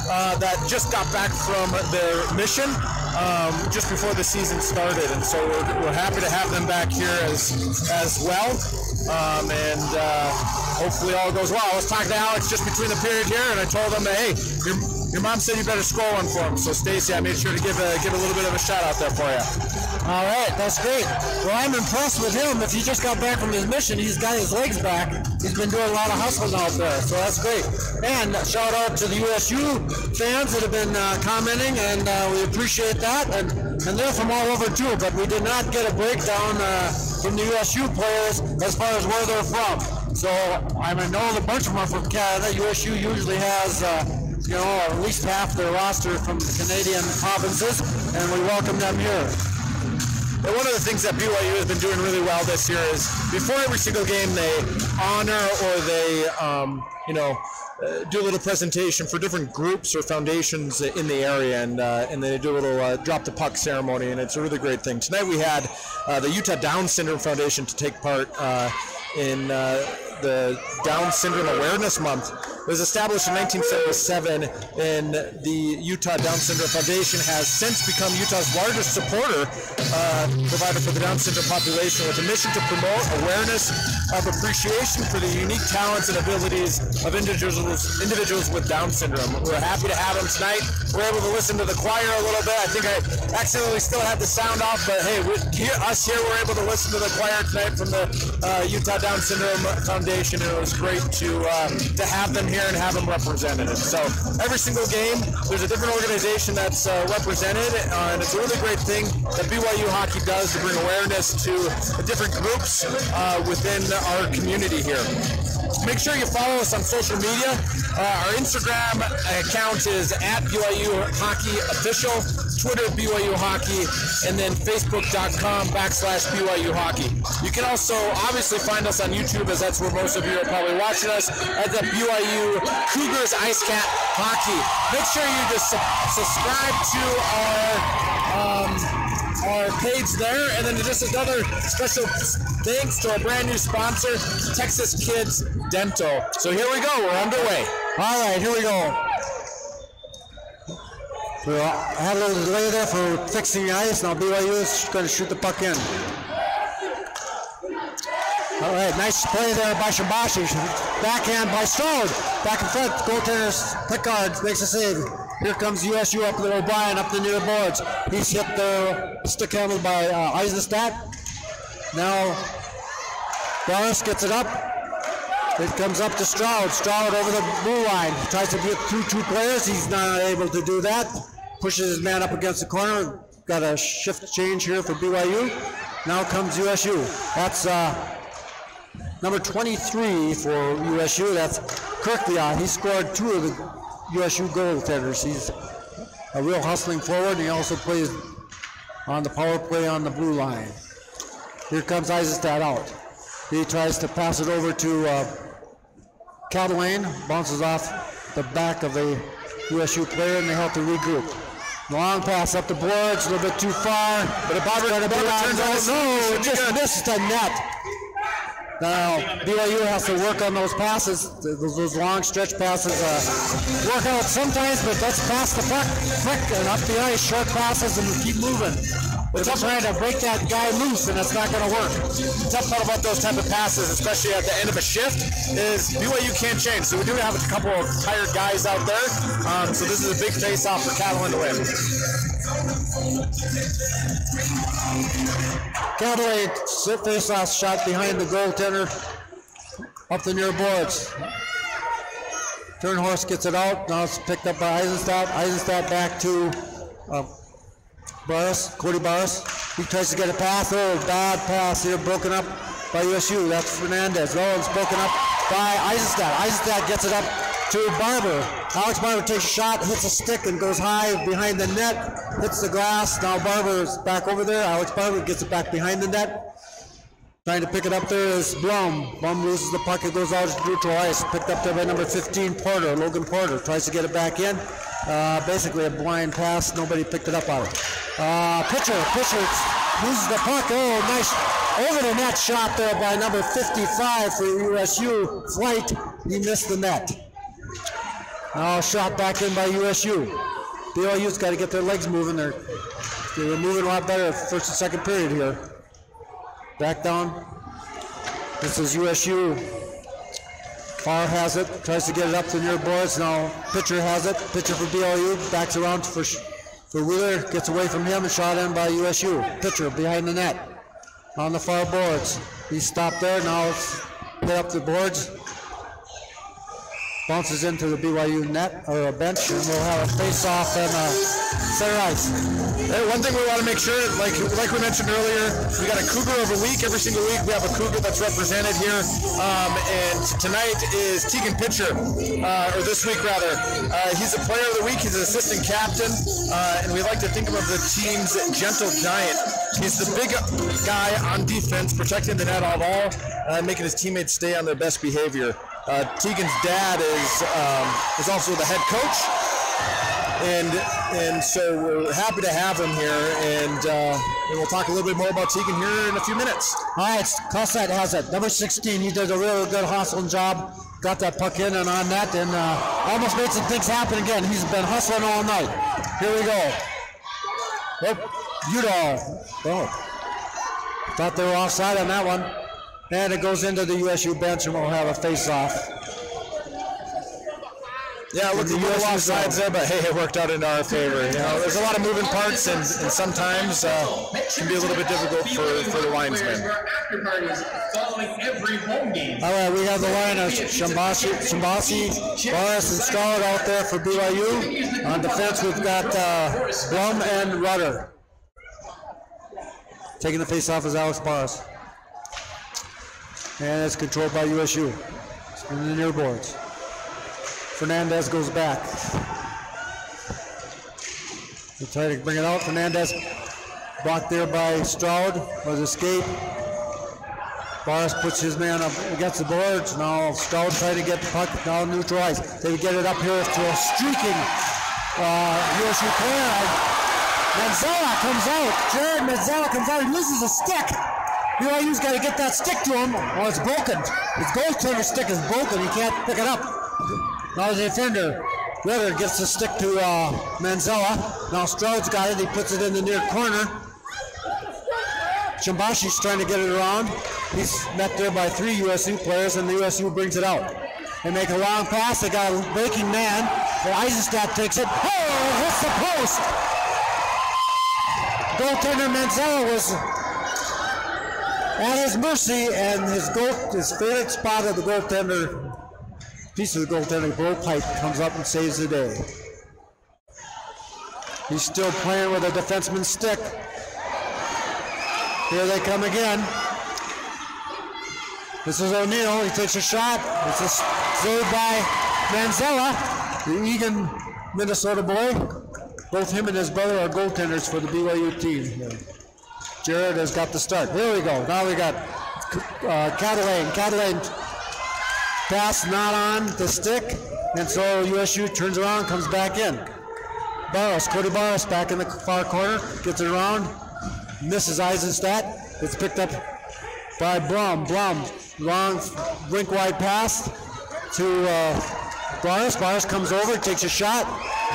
that just got back from their mission just before the season started, and so we're happy to have them back here as well. And hopefully all goes well. I was talking to Alex just between the period here, and I told him, hey, your mom said you better score one for him. So Stacy, I made sure to give a little bit of a shout out there for you. All right, that's great. Well, I'm impressed with him. If he just got back from his mission, he's got his legs back. He's been doing a lot of hustling out there, so that's great. And shout out to the USU fans that have been commenting, and we appreciate that. And they're from all over too, but we did not get a breakdown from the USU players as far as where they're from. So I know a bunch of them are from Canada. USU usually has at least half their roster from the Canadian provinces, and we welcome them here. And one of the things that BYU has been doing really well this year is before every single game they honor or they do a little presentation for different groups or foundations in the area, and they do a little drop the puck ceremony, and it's a really great thing. Tonight we had the Utah Down Syndrome Foundation to take part in the Down Syndrome Awareness Month. It was established in 1977, and the Utah Down Syndrome Foundation has since become Utah's largest supporter provider for the Down syndrome population, with a mission to promote awareness of appreciation for the unique talents and abilities of individuals with Down syndrome. We're happy to have them tonight. We're able to listen to the choir a little bit. I think I accidentally still had the sound off, but hey, us here, we're able to listen to the choir tonight from the Utah Down Syndrome Foundation, and it was great to have them here and have them represented. And so every single game, there's a different organization that's represented, and it's a really great thing that BYU hockey does to bring awareness to the different groups within our community here. Make sure you follow us on social media. Our Instagram account is at BYU Hockey Official, Twitter BYU Hockey, and then Facebook.com/BYU Hockey. You can also obviously find us on YouTube, as that's where most of you are probably watching us, at the BYU Cougars Ice Cat Hockey. Make sure you just subscribe to our page there, and then just another special thanks to our brand new sponsor, Texas Kids Dental. So here we go, we're underway. All right, here we go. We had a little delay there for fixing the ice. Now BYU is going to shoot the puck in. All right, nice play there by Shabashi. Backhand by Stroud. Back in front, goaltender Pickard makes a save. Here comes USU up with O'Brien up the near boards. He's hit the stick handled by Eisenstadt. Now Boris gets it up. It comes up to Stroud. Stroud over the blue line. Tries to get through two players. He's not able to do that. Pushes his man up against the corner. Got a shift change here for BYU. Now comes USU. That's number 23 for USU. That's Kirkleon. He scored two of the USU goaltenders. He's a real hustling forward, and he also plays on the power play on the blue line. Here comes Eisenstadt out. He tries to pass it over to Caldwell, bounces off the back of the USU player, and they help to regroup. Long pass up the boards, a little bit too far. But a Barber turns out, no, just missed the net. Now, BYU has to work on those passes, those long stretch passes. Work out sometimes, but let's pass the puck quick and up the ice, short passes, and keep moving. They're trying to break that guy loose, and it's not going to work. The tough part about those type of passes, especially at the end of a shift, is BYU can't change. So we do have a couple of tired guys out there. So this is a big face-off for Catalan to win. Cadillac face-off shot behind the goaltender up the near boards. Turnhorst gets it out. Now it's picked up by Eisenstadt. Eisenstadt back to Barris, Cody Barris. He tries to get a pass. Oh, bad pass here, broken up by USU. That's Fernandez. Oh, it's broken up by Eisenstadt. Eisenstadt gets it up to Barber. Alex Barber takes a shot, hits a stick, and goes high behind the net. Hits the glass. Now Barber is back over there. Alex Barber gets it back behind the net. Trying to pick it up there is Blum. Blum loses the puck. It goes out to neutral ice. Picked up there by number 15, Porter. Logan Porter tries to get it back in. Basically a blind pass. Nobody picked it up on it. Pitcher loses the puck. Oh, nice over the net shot there by number 55 for USU. Flight. He missed the net. Now shot back in by USU. BYU's got to get their legs moving. They were moving a lot better first and second period here. Back down. This is USU. Farr has it. Tries to get it up to near boards. Now pitcher has it. Pitcher for BYU. Backs around for Wheeler. Gets away from him and shot in by USU. Pitcher behind the net. On the far boards. He's stopped there. Now it's hit up the boards. Bounces into the BYU net or a bench, and we'll have a face-off and center ice. Hey, one thing we want to make sure, like we mentioned earlier, we got a Cougar of a week. Every single week we have a Cougar that's represented here. And tonight is Tegan Pitcher, or this week rather. He's a player of the week. He's an assistant captain, and we like to think of him as the team's gentle giant. He's the big guy on defense, protecting the net all, making his teammates stay on their best behavior. Tegan's dad is also the head coach, and so we're happy to have him here, and we'll talk a little bit more about Tegan here in a few minutes. All right, Cossette has it. Number 16, he did a really good hustling job. Got that puck in and on net, and almost made some things happen again. He's been hustling all night. Here we go. Yep, Udall. Oh, thought they were offside on that one. And it goes into the USU bench, and we'll have a face-off. Yeah, look, the USU offsides there, but hey, it worked out in our favor. You know, there's a lot of moving parts, and sometimes it can be a little bit difficult for the linesmen. All right, we have the line of Shambasi, Boris, and Stroud out there for BYU. On defense, we've got Blum and Rudder. Taking the face-off is Alex Boris. And it's controlled by USU in the near boards. Fernandez goes back. They try to bring it out. Fernandez blocked there by Stroud. Was escape. Boris puts his man up against the boards. Now Stroud trying to get the puck down neutralized. They get it up here to a streaking USU player. Manzella comes out. Jared Manzella comes out. He loses a stick. BYU's got to get that stick to him, or it's broken. His goaltender stick is broken. He can't pick it up. Now the defender, Ritter, gets the stick to Manzella. Now Stroud's got it. He puts it in the near corner. Shambashi's trying to get it around. He's met there by 3 USU players, and the USU brings it out. They make a long pass. They got a breaking man. But Eisenstadt takes it. Oh, it hits the post. Goaltender Manzella was at his mercy, and his favorite spot of the goaltender, piece of the goaltender blowpipe, comes up and saves the day. He's still playing with a defenseman's stick. Here they come again. This is O'Neill. He takes a shot. This is saved by Manzella, the Egan, Minnesota boy. Both him and his brother are goaltenders for the BYU team. Jared has got the start. Here we go. Now we got Catalan. Catalan pass not on the stick, and so USU turns around, comes back in. Barros, Cody Barros back in the far corner, gets it around, misses Eisenstadt. It's picked up by Blum. Blum, long rink wide pass to Barros. Barros comes over, takes a shot.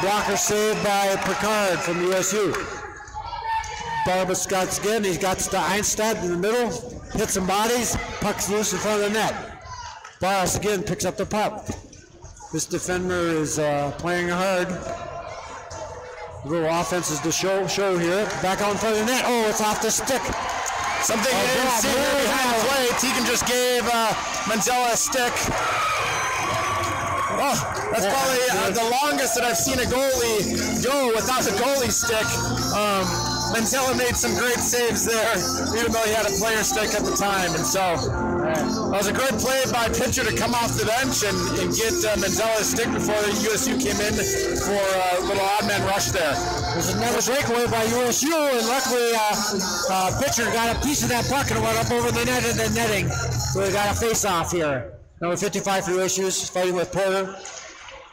Blocker saved by Picard from USU. Barber Scott's again. He's got Einstein in the middle. Hits some bodies. Puck's loose in front of the net. Barras again picks up the puck. This defender is playing hard. A little offense is to show here. Back out in front of the net. Oh, it's off the stick. Something you didn't see here behind the play. Tegan just gave Manzella a stick. Oh, that's probably the longest that I've seen a goalie go without the goalie stick. Manzella made some great saves there, even though he had a player stick at the time. And so that was a great play by pitcher to come off the bench and get Manzella's stick before USU came in for a little odd man rush there. There's another breakaway by USU, and luckily pitcher got a piece of that puck and went up over the net and the netting. So we got a face-off here. Number 55 for USU is fighting with Porter.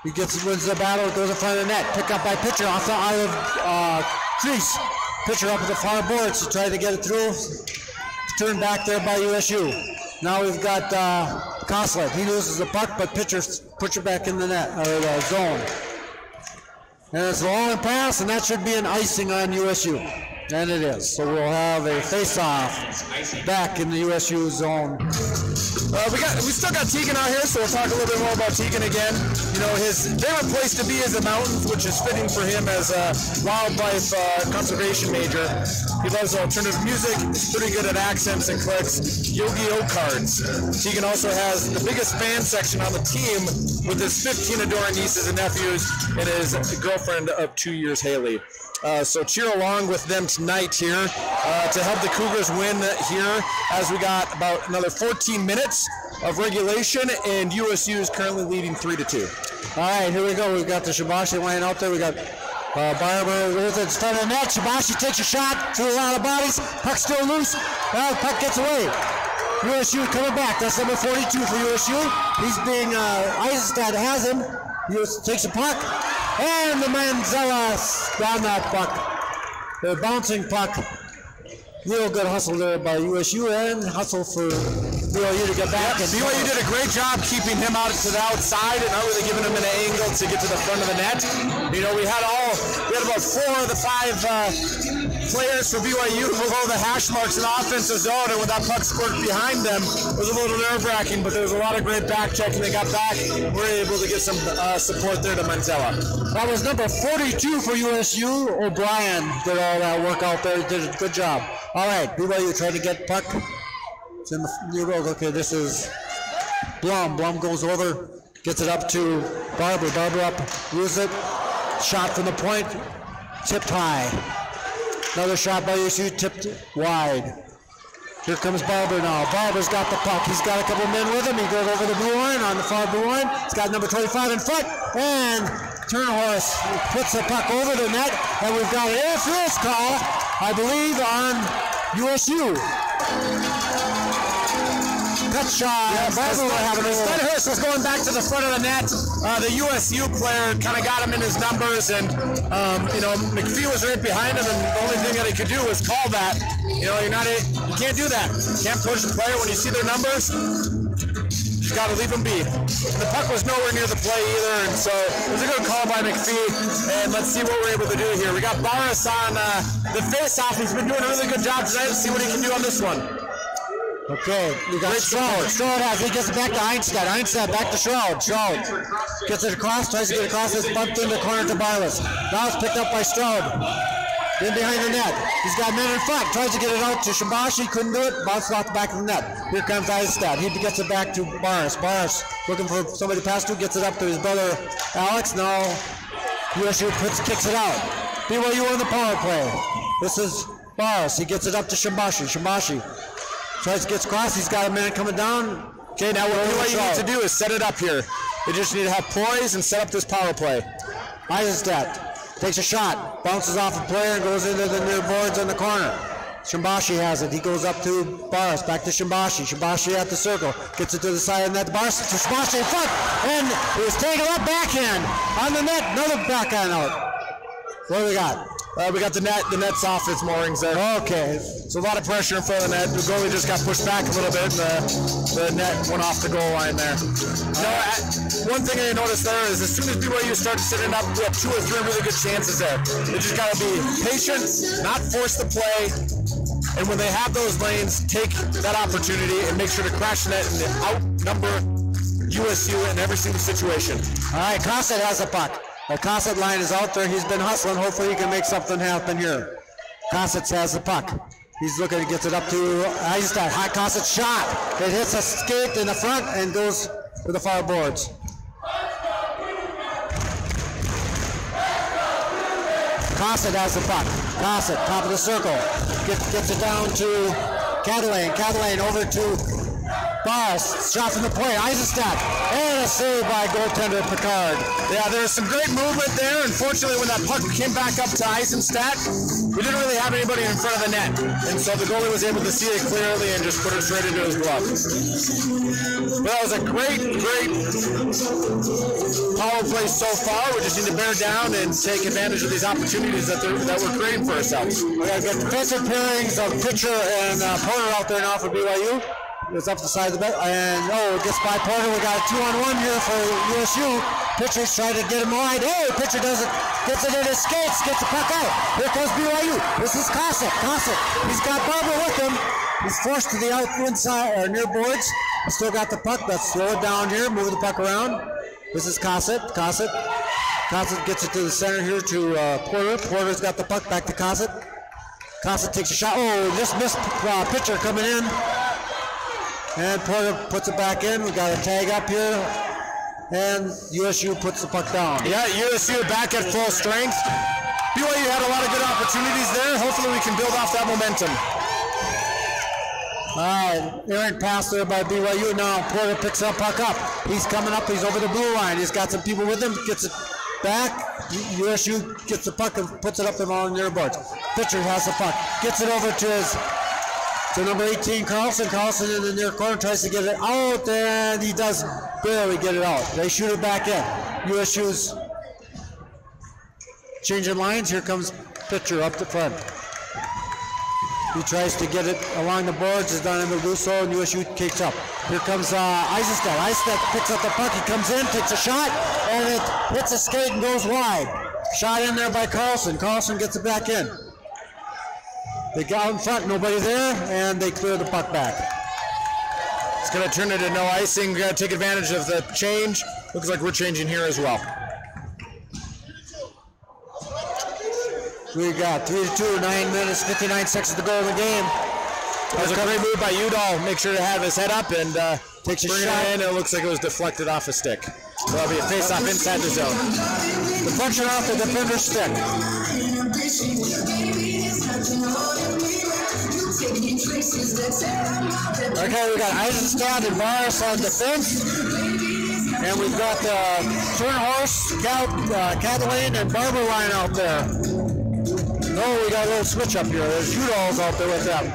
He wins the battle, goes in front of the net. Picked up by pitcher off the eye of crease. Pitcher up at the far boards to try to get it through. Turned back there by USU. Now we've got Koslet. He loses the puck, but pitcher puts it back in the net, or the zone. And it's a long pass, and that should be an icing on USU. And it is. So we'll have a face-off back in the USU zone. We still got Tegan out here, so we'll talk a little bit more about Tegan again. You know, his favorite place to be is the mountains, which is fitting for him as a wildlife conservation major. He loves alternative music. He's pretty good at accents and collects Yu-Gi-Oh cards. Tegan also has the biggest fan section on the team with his 15 adoring nieces and nephews and his girlfriend of 2 years, Haley. So cheer along with them tonight here to help the Cougars win here, as we got about another 14 minutes of regulation, and USU is currently leading 3-2. All right, here we go. We've got the Shibashi laying out there. We got Barber with it in front of the net. Shibashi takes a shot through a lot of bodies. Puck still loose. Well, the puck gets away. USU coming back. That's number 42 for USU. He's being Eisenstadt has him. He takes a puck. And the Manzella down that puck. The bouncing puck. Real good hustle there by USU and hustle for BYU to get back. Yep, BYU did a great job keeping him out to the outside and not really giving him an angle to get to the front of the net. You know, we had about 4 of the 5 players for BYU below the hash marks in the offensive zone, and when that puck squirted behind them, it was a little nerve-wracking, but there was a lot of great back checking. They got back. We were able to get some support there to Manzella. That was number 42 for USU. O'Brien did all that work out there. Did a good job. All right, BYU trying to get puck. It's in the near road. Okay, this is Blum. Blum goes over, gets it up to Barber. Barber up, loses it. Shot from the point, tipped high. Another shot by USU, tipped wide. Here comes Barber now. Barber's got the puck. He's got a couple men with him. He goes over the blue line, on the far blue line. He's got number 25 in front, and Turnhorse puts the puck over the net, and we've got an interference call, I believe, on USU. Yes, Stenhurst was going back to the front of the net. The USU player kind of got him in his numbers, and McPhee was right behind him, and the only thing that he could do was call that. You know, you can't do that. You can't push the player when you see their numbers. You got to leave them be. The puck was nowhere near the play either, and so it was a good call by McPhee. And let's see what we're able to do here. We got Barras on the face-off. He's been doing a really good job tonight. Let's see what he can do on this one. Okay, we got Stroud. Stroud he gets it back to Einstein. Einstein back to Stroud. Stroud gets it across, tries to get across, it's bumped in the corner to Barlas. Now it's picked up by Stroud. In behind the net. He's got men in front. Tries to get it out to Shibashi. Couldn't do it. Bounced off the back of the net. Here comes Eisenstadt. He gets it back to Barras. Barras looking for somebody to pass to. Gets it up to his brother Alex. Now USU kicks it out. BYU on the power play. This is Barras. He gets it up to Shibashi. Shibashi tries to get across. He's got a man coming down. Okay, now what BYU need to do is set it up here. They just need to have poise and set up this power play. Eisenstadt takes a shot, bounces off a player and goes into the near boards in the corner. Shimbashi has it. He goes up to Barras, back to Shimbashi. Shimbashi at the circle, gets it to the side of the net. Barras to Shimbashi in front, and it was taken up backhand on the net. Another backhand out. What do we got? We got the net. The net's off its moorings there. Okay. So a lot of pressure in front of the net. The goalie just got pushed back a little bit, and the net went off the goal line there. One thing I noticed there is as soon as BYU started setting up, we had 2 or 3 really good chances there. They just got to be patient, not force the play, and when they have those lanes, take that opportunity and make sure to crash the net and outnumber USU in every single situation. All right, Cossett has the puck. The Cossett line is out there. He's been hustling. Hopefully he can make something happen here. Cossett has the puck. He's looking to get it up to Eisenstadt. High Cossett shot. It hits a skate in the front and goes to the far boards. Cossett has the puck. Cossett, top of the circle. Gets it down to Catalane. Catalane over to Boss, shot from the point, Eisenstadt, and a save by goaltender Picard. Yeah, there was some great movement there. Unfortunately, when that puck came back up to Eisenstadt, we didn't really have anybody in front of the net. And so the goalie was able to see it clearly and just put it straight into his glove. But that was a great power play so far. We just need to bear down and take advantage of these opportunities that we're creating for ourselves. We got to get defensive pairings of Pitcher and Porter out there now for BYU. It's up the side of the bet, and it gets by Porter. We got a 2-on-1 here for USU. Pitcher's trying to get him wide. Oh, Pitcher does it, gets it in his skates, gets the puck out. Here comes BYU. This is Cossett. He's got Barber with him. He's forced to the inside or near boards. He's still got the puck. Let's slow it down here. Move the puck around. This is Cossett. Cossett gets it to the center here to Porter. Porter's got the puck back to Cossett. Cossett takes a shot. Oh, just missed Pitcher coming in. And Porter puts it back in. We got a tag up here. And USU puts the puck down. Yeah, USU back at full strength. BYU had a lot of good opportunities there. Hopefully we can build off that momentum. All right, errant pass there by BYU. Now Porter picks that puck up. He's coming up. He's over the blue line. He's got some people with him. Gets it back. USU gets the puck and puts it up them all near boards. Pitcher has the puck. Gets it over to number 18, Carlson. Carlson in the near corner tries to get it out, and he does barely get it out. They shoot it back in. USU's changing lines. Here comes Pitcher up the front. He tries to get it along the boards. Is not able to do so, and USU kicks up. Here comes Eisenstadt. Eisenstadt picks up the puck. He comes in, takes a shot, and it hits a skate and goes wide. Shot in there by Carlson. Carlson gets it back in. They got out in front, nobody there, and they clear the puck back. It's going to turn into no icing. We're going to take advantage of the change. Looks like we're changing here as well. We got 3-2, 9 minutes, 59 seconds to go in the game. That was a great move by Udall. Make sure to have his head up and takes a bring shot. it in. It looks like it was deflected off a stick. So that'll be a face-off inside the zone. Deflection off the defender's stick. Okay, we got Eisenstadt and Morris on defense. And we've got Turnhorst, Catalane, and Barber line out there. No, we got a little switch up here. There's Udall's out there with them.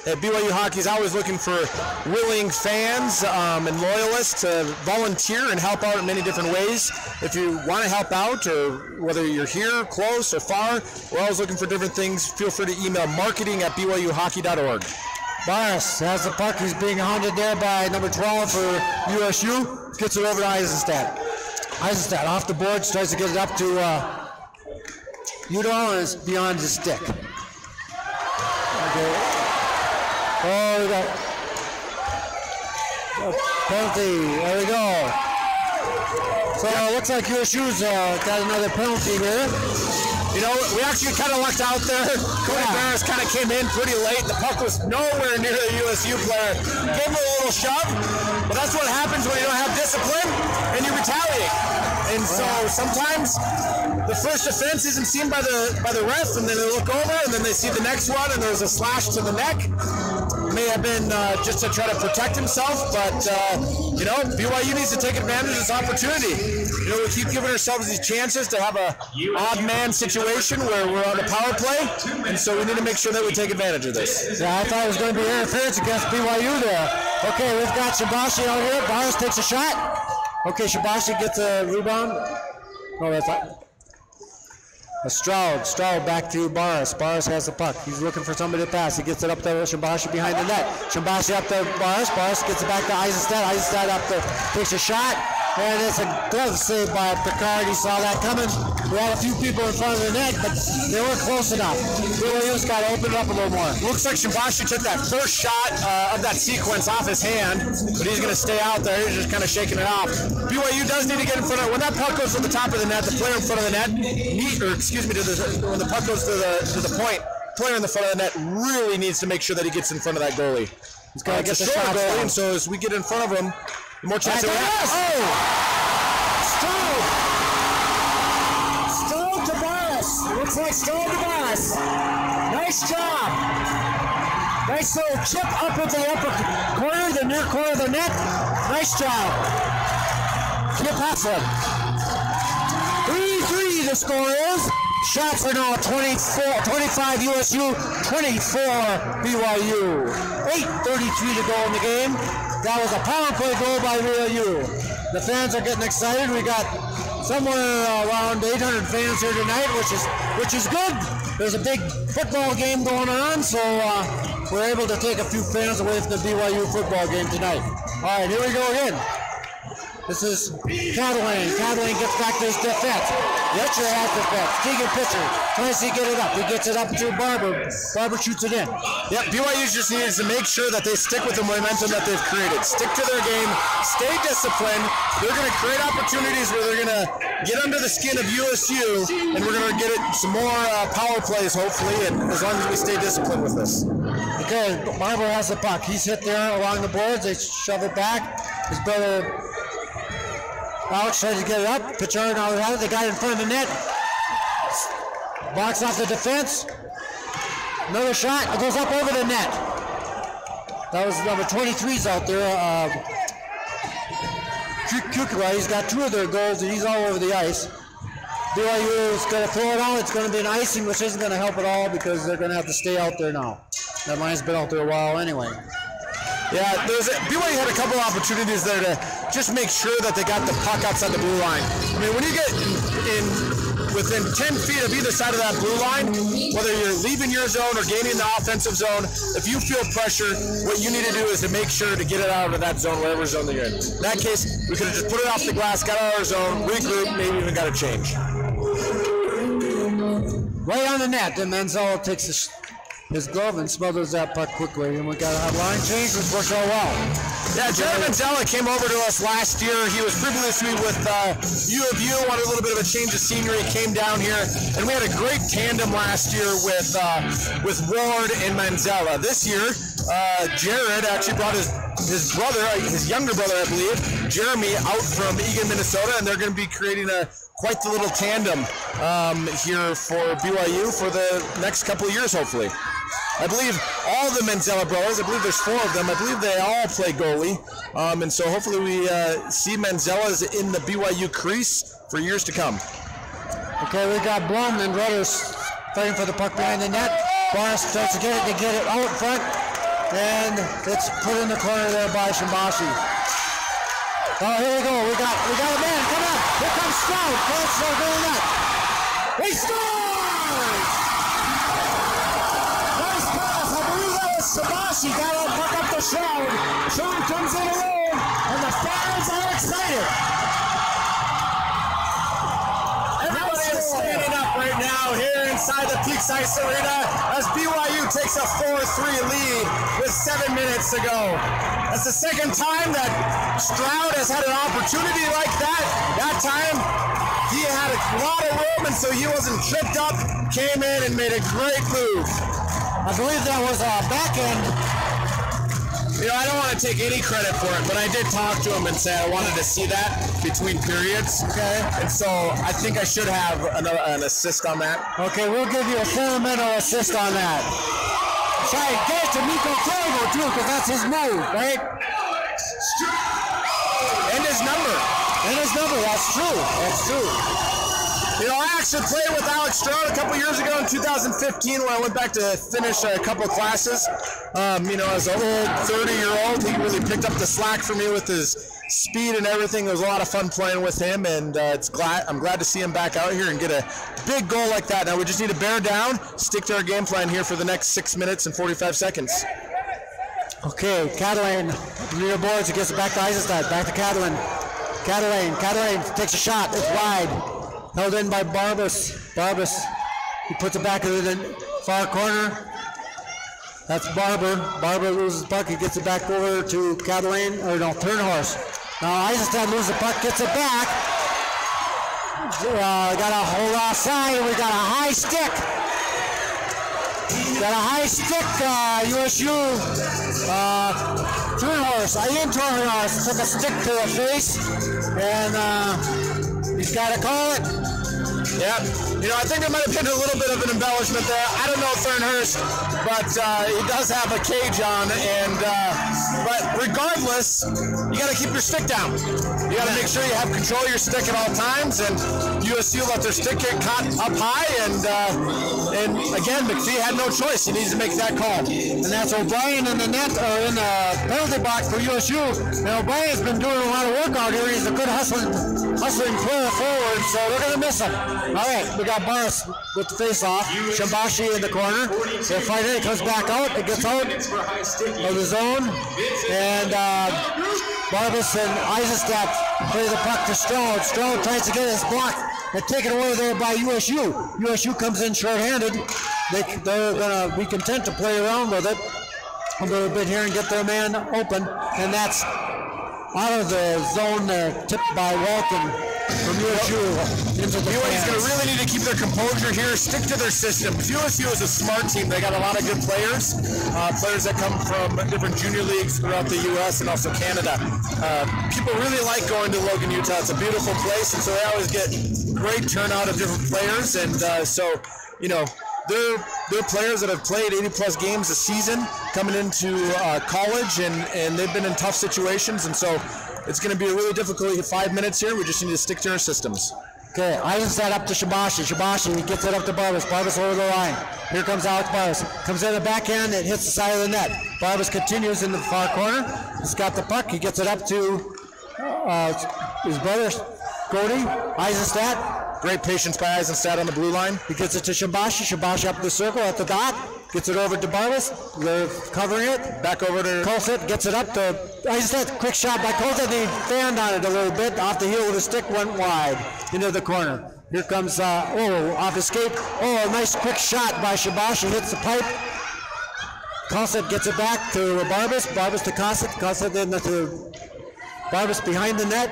BYU hockey is always looking for willing fans and loyalists to volunteer and help out in many different ways. If you want to help out, or whether you're here, close, or far, we're always looking for different things. Feel free to email marketing@byuhockey.org. Barnes has the puck. He's being hounded there by number 12 for USU. Gets it over to Eisenstadt. Eisenstadt off the boards, tries to get it up to Udall, and it's beyond his stick. Okay. Oh, we got a penalty. There we go. So it looks like USU's got another penalty here. You know, we actually kind of lucked out there. Cody Barris kind of came in pretty late. The puck was nowhere near the USU player. Gave him a little shove, but that's what happens when you don't have discipline and you retaliate. And so sometimes the first offense isn't seen by the ref, and then they look over, and then they see the next one, and there's a slash to the neck. May have been just to try to protect himself, but you know, BYU needs to take advantage of this opportunity. You know, we keep giving ourselves these chances to have a odd man situation where we're on a power play, and so we need to make sure that we take advantage of this. Yeah, I thought it was going to be interference against BYU there. Okay, we've got Shibashi out here. Barnes takes a shot. Okay, Shibashi gets a rebound. No, that's not. Stroud back to Barris. Barris has the puck. He's looking for somebody to pass. He gets it up to Shibashi behind the net. Shibashi up to Barris. Barris gets it back to Eisenstadt. Eisenstadt up to takes a shot. And it's a glove save by Picard. He saw that coming. We had a few people in front of the net, but they weren't close enough. BYU's got to open it up a little more. Looks like Shibashi took that first shot of that sequence off his hand, but he's going to stay out there. He's just kind of shaking it off. BYU does need to get in front of it. When that puck goes to the top of the net, the player in front of the net, when the puck goes to the point, player in the front of the net really needs to make sure that he gets in front of that goalie. He's got to get the shot shot goalie, down. and so as we get in front of him, the more chance we have. Stroud to Barris. Looks like Stroud to Barris. Nice job. Nice little chip up at the upper corner, the near corner of the net. Nice job. Chip hustling. 3-3 the score is. Shots are now 25 USU, 24 BYU. 8:33 to go in the game. That was a power play goal by BYU. The fans are getting excited. We got somewhere around 800 fans here tonight, which is good. There's a big football game going on, so we're able to take a few fans away from the BYU football game tonight. All right, here we go again. This is Catalan. Catalan gets back to his defense. Letcher has defense. Keegan pitcher tries to get it up. He gets it up to Barber. Barber shoots it in. Yep, BYU just needs to make sure that they stick with the momentum that they've created. Stick to their game. Stay disciplined. They're going to create opportunities where they're going to get under the skin of USU, and we're going to get it some more power plays, hopefully, and as long as we stay disciplined with this. Okay, Barber has the puck. He's hit there along the boards. They shove it back. His brother Alex tries to get it up. Pitcher now has it. They got it in front of the net. Blocks off the defense. Another shot. It goes up over the net. That was number 23's out there. Kukula. He's got 2 of their goals, and he's all over the ice. BYU is going to throw it out. It's going to be an icing, which isn't going to help at all because they're going to have to stay out there now. That line's been out there a while anyway. Yeah, BYU had a couple opportunities there to just make sure that they got the puck outside the blue line. I mean, when you get within 10 feet of either side of that blue line, whether you're leaving your zone or gaining the offensive zone, if you feel pressure, what you need to do is to make sure to get it out of that zone, whatever zone they're in. In that case, we could have just put it off the glass, got out of our zone, regroup, maybe even got a change. Right on the net, and Manzella takes his glove and smothers that puck quickly, and we got a line change, which worked out well. Yeah, Jared Manzella came over to us last year. He was previously with USU, wanted a little bit of a change of scenery, came down here, and we had a great tandem last year with Ward and Manzella. This year, Jared actually brought his brother, his younger brother, I believe, Jeremy, out from Eagan, Minnesota, and they're going to be creating quite the little tandem here for BYU for the next couple of years, hopefully. I believe all the Manzella brothers, I believe there's 4 of them, I believe they all play goalie. And so hopefully we see Manzellas in the BYU crease for years to come. Okay, we got Blum and Rudders fighting for the puck behind the net. Barnes starts to get it out in front, and it's put in the corner there by Shibashi. Oh, here we go. We got a man. Come on. Here comes Stroud. Stroud going up. He scores! Nice pass. I believe that was Shibashi. Got that puck up to Stroud. Stroud comes in alone, and the fans are excited. Everybody is standing up right now here inside the Peaks Ice Arena as BYU takes a 4-3 lead with 7 minutes to go. That's the second time that Stroud has had an opportunity like that. That time, he had a lot of room, and so he wasn't tripped up, came in and made a great move. I believe that was a backhand. You know, I don't want to take any credit for it, but I did talk to him and say I wanted to see that between periods. Okay. And so I think I should have an assist on that. Okay, we'll give you a sentimental assist on that. Try to get it to Miko Provo, too, because that's his move, right? And his number. And his number, that's true. That's true. You know, I actually played with Alex Stroud a couple years ago in 2015 when I went back to finish a couple of classes. You know, as an old 30-year-old, he really picked up the slack for me with his speed and everything. It was a lot of fun playing with him, and I'm glad to see him back out here and get a big goal like that. Now we just need to bear down, stick to our game plan here for the next 6 minutes and 45 seconds. Okay, Catalan near boards. He gets it back to Eisenstadt. Back to Catalan. Catalan takes a shot. It's wide. Held in by Barbas. He puts it back into the far corner. That's Barber. Barber loses the puck. He gets it back over to Catalan. Turnhorse. Now Eisenstadt loses the puck. Gets it back. Got a hold offside. We got a high stick. USU. Turnhorse. Ian Turnhorse took a stick to the face, and he's got to call it. Yeah, you know, I think there might have been a little bit of an embellishment there. I don't know Turnhurst, but he does have a cage on, and but regardless, you got to keep your stick down. You got to make sure you have control of your stick at all times, and USU let their stick get caught up high, and again, McPhee had no choice. He needs to make that call. And that's O'Brien in the net, or in the penalty box for USU. And O'Brien's been doing a lot of work out here. He's a good hustling player forward, so we're going to miss him. All right, we got Boris with the face-off. Shambashi in the corner. They're fighting. It comes back out. It gets out of the zone. And Barbas and Eisenstadt play the puck to Stroud. Stroud tries to get his block and take it away there by USU. USU comes in short-handed. They're going to be content to play around with it a little bit here and get their man open. And that's out of the zone there, tipped by Walton from USU into the BYU's going to really need to keep their composure here, stick to their system. USU is a smart team. They got a lot of good players, players that come from different junior leagues throughout the U.S. and also Canada. People really like going to Logan, Utah. It's a beautiful place, and so they always get great turnout of different players. And so, you know, they're players that have played 80-plus games a season coming into college, and they've been in tough situations, and so it's going to be a really difficult 5 minutes here. We just need to stick to our systems. Okay, Eisenstadt up to Shambashi. Shambashi, he gets it up to Barbas. Barbas over the line. Here comes Alex Barbas. Comes in the backhand, it hits the side of the net. Barbas continues in the far corner. He's got the puck. He gets it up to his brother, Cody. Eisenstadt. Great patience by Eisenstadt on the blue line. He gets it to Shambashi. Shambashi up the circle at the dot. Gets it over to Barbas. They're covering it. Back over to Colset. Gets it up to Eisenstadt. Quick shot by Colset. He fanned on it a little bit. Off the heel with the stick, went wide into the corner. Here comes, off the skate. Oh, a nice quick shot by Shambashi. Hits the pipe. Colset gets it back to Barbas. Barbas to Colset. Colset then to Barbas behind the net.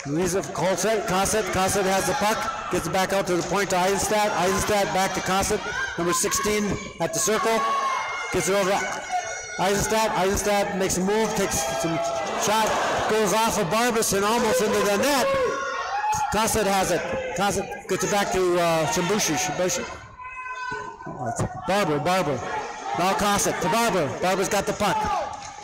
Lisa Colset has the puck, gets it back out to the point to Eisenstadt. Eisenstadt back to Colset, number 16 at the circle, gets it over to Eisenstadt. Eisenstadt makes a move, takes some shot, goes off of Barbas and almost into the net. Colset has it. Colset gets it back to Shambushi. Barber. Now Colset to Barber. Barber's got the puck.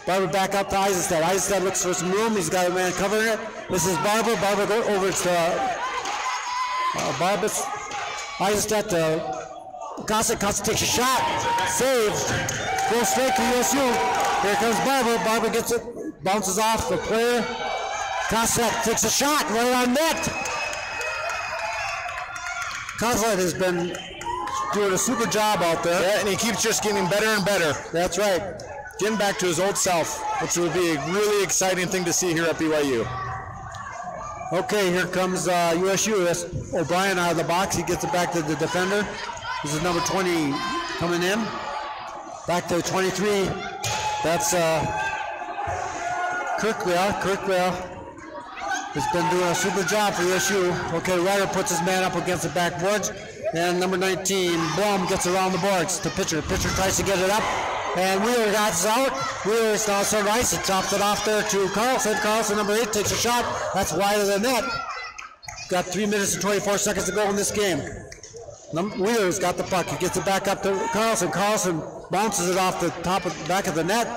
Barber back up to Eisenstadt. Eisenstadt looks for some room. He's got a man covering it. This is Barber. Barber goes over to Barbas. Eisenstadt to Colset. Colset takes a shot. Saved. Goes straight to USU. Here comes Barber. Barber gets it. Bounces off the player. Colset takes a shot right on net. Colset has been doing a super job out there. Yeah, and he keeps just getting better and better. That's right. Getting back to his old self, which would be a really exciting thing to see here at BYU. Okay, here comes USU. That's O'Brien out of the box. He gets it back to the defender. This is number 20 coming in. Back to 23. That's Kirkwell. Kirkwell has been doing a super job for USU. Okay, Ryder puts his man up against the backboards. And number 19, Blum gets around the boards to Pitcher. Pitcher tries to get it up. And Wheeler got it out. Wheeler's now on ice. He chopped it off there to Carlson. Carlson, number 8, takes a shot. That's wider than net. Got 3 minutes and 24 seconds to go in this game. Wheeler's got the puck. He gets it back up to Carlson. Carlson bounces it off the back of the net.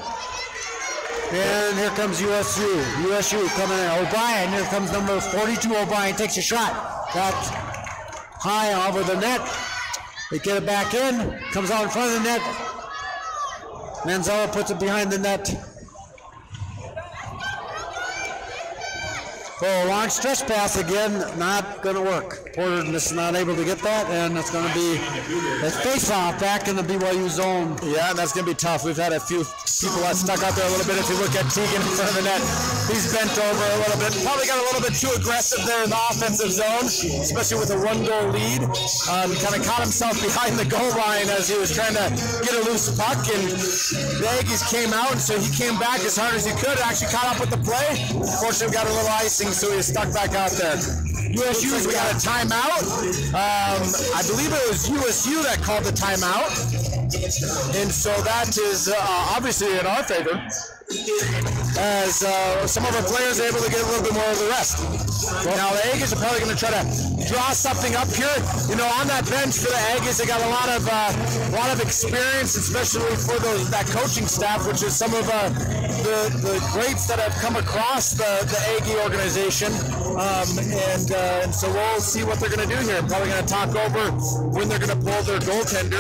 And here comes USU. USU coming in. O'Brien, here comes number 42. O'Brien takes a shot. That's high over the net. They get it back in. Comes out in front of the net. Manzella puts it behind the net. Oh, long stretch pass again, not going to work. Porter is not able to get that, and it's going to be a face-off back in the BYU zone. Yeah, and that's going to be tough. We've had a few people that stuck out there a little bit. If you look at Teagan in front of the net, he's bent over a little bit. Probably got a little bit too aggressive there in the offensive zone, especially with a one-goal lead. He kind of caught himself behind the goal line as he was trying to get a loose puck, and the Aggies came out, and so he came back as hard as he could, actually caught up with the play. Unfortunately, got a little icing, so he was stuck back out there. USU, we got a timeout. I believe it was USU that called the timeout, and so that is obviously in our favor, as some of our players are able to get a little bit more of the rest. Now the Aggies are probably going to try to draw something up here. You know, on that bench for the Aggies, they got a lot of experience, especially for that coaching staff, which is some of the greats that have come across the Aggie organization. And so we'll see what they're going to do here. Probably going to talk over when they're going to pull their goaltender,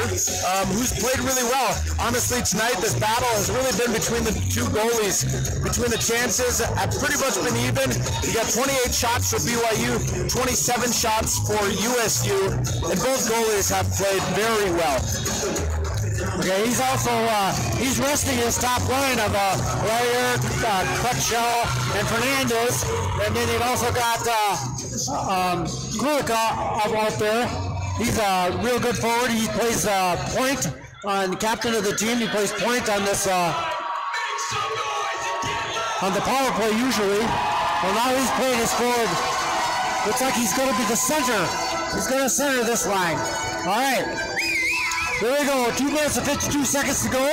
who's played really well. Honestly, tonight this battle has really been between the two goalies. Between the chances, have pretty much been even. You got 28 shots for BYU, 27 shots for USU, and both goalies have played very well. Okay, he's also he's resting his top line of Layer, Crutchell, and Fernandez, and then you've also got Kulika out there. He's a real good forward. He plays point on captain of the team. He plays point on this on the power play usually. Well, now he's playing his forward. Looks like he's going to be the center. He's going to center this line. All right. Here we go, 2 minutes and 52 seconds to go.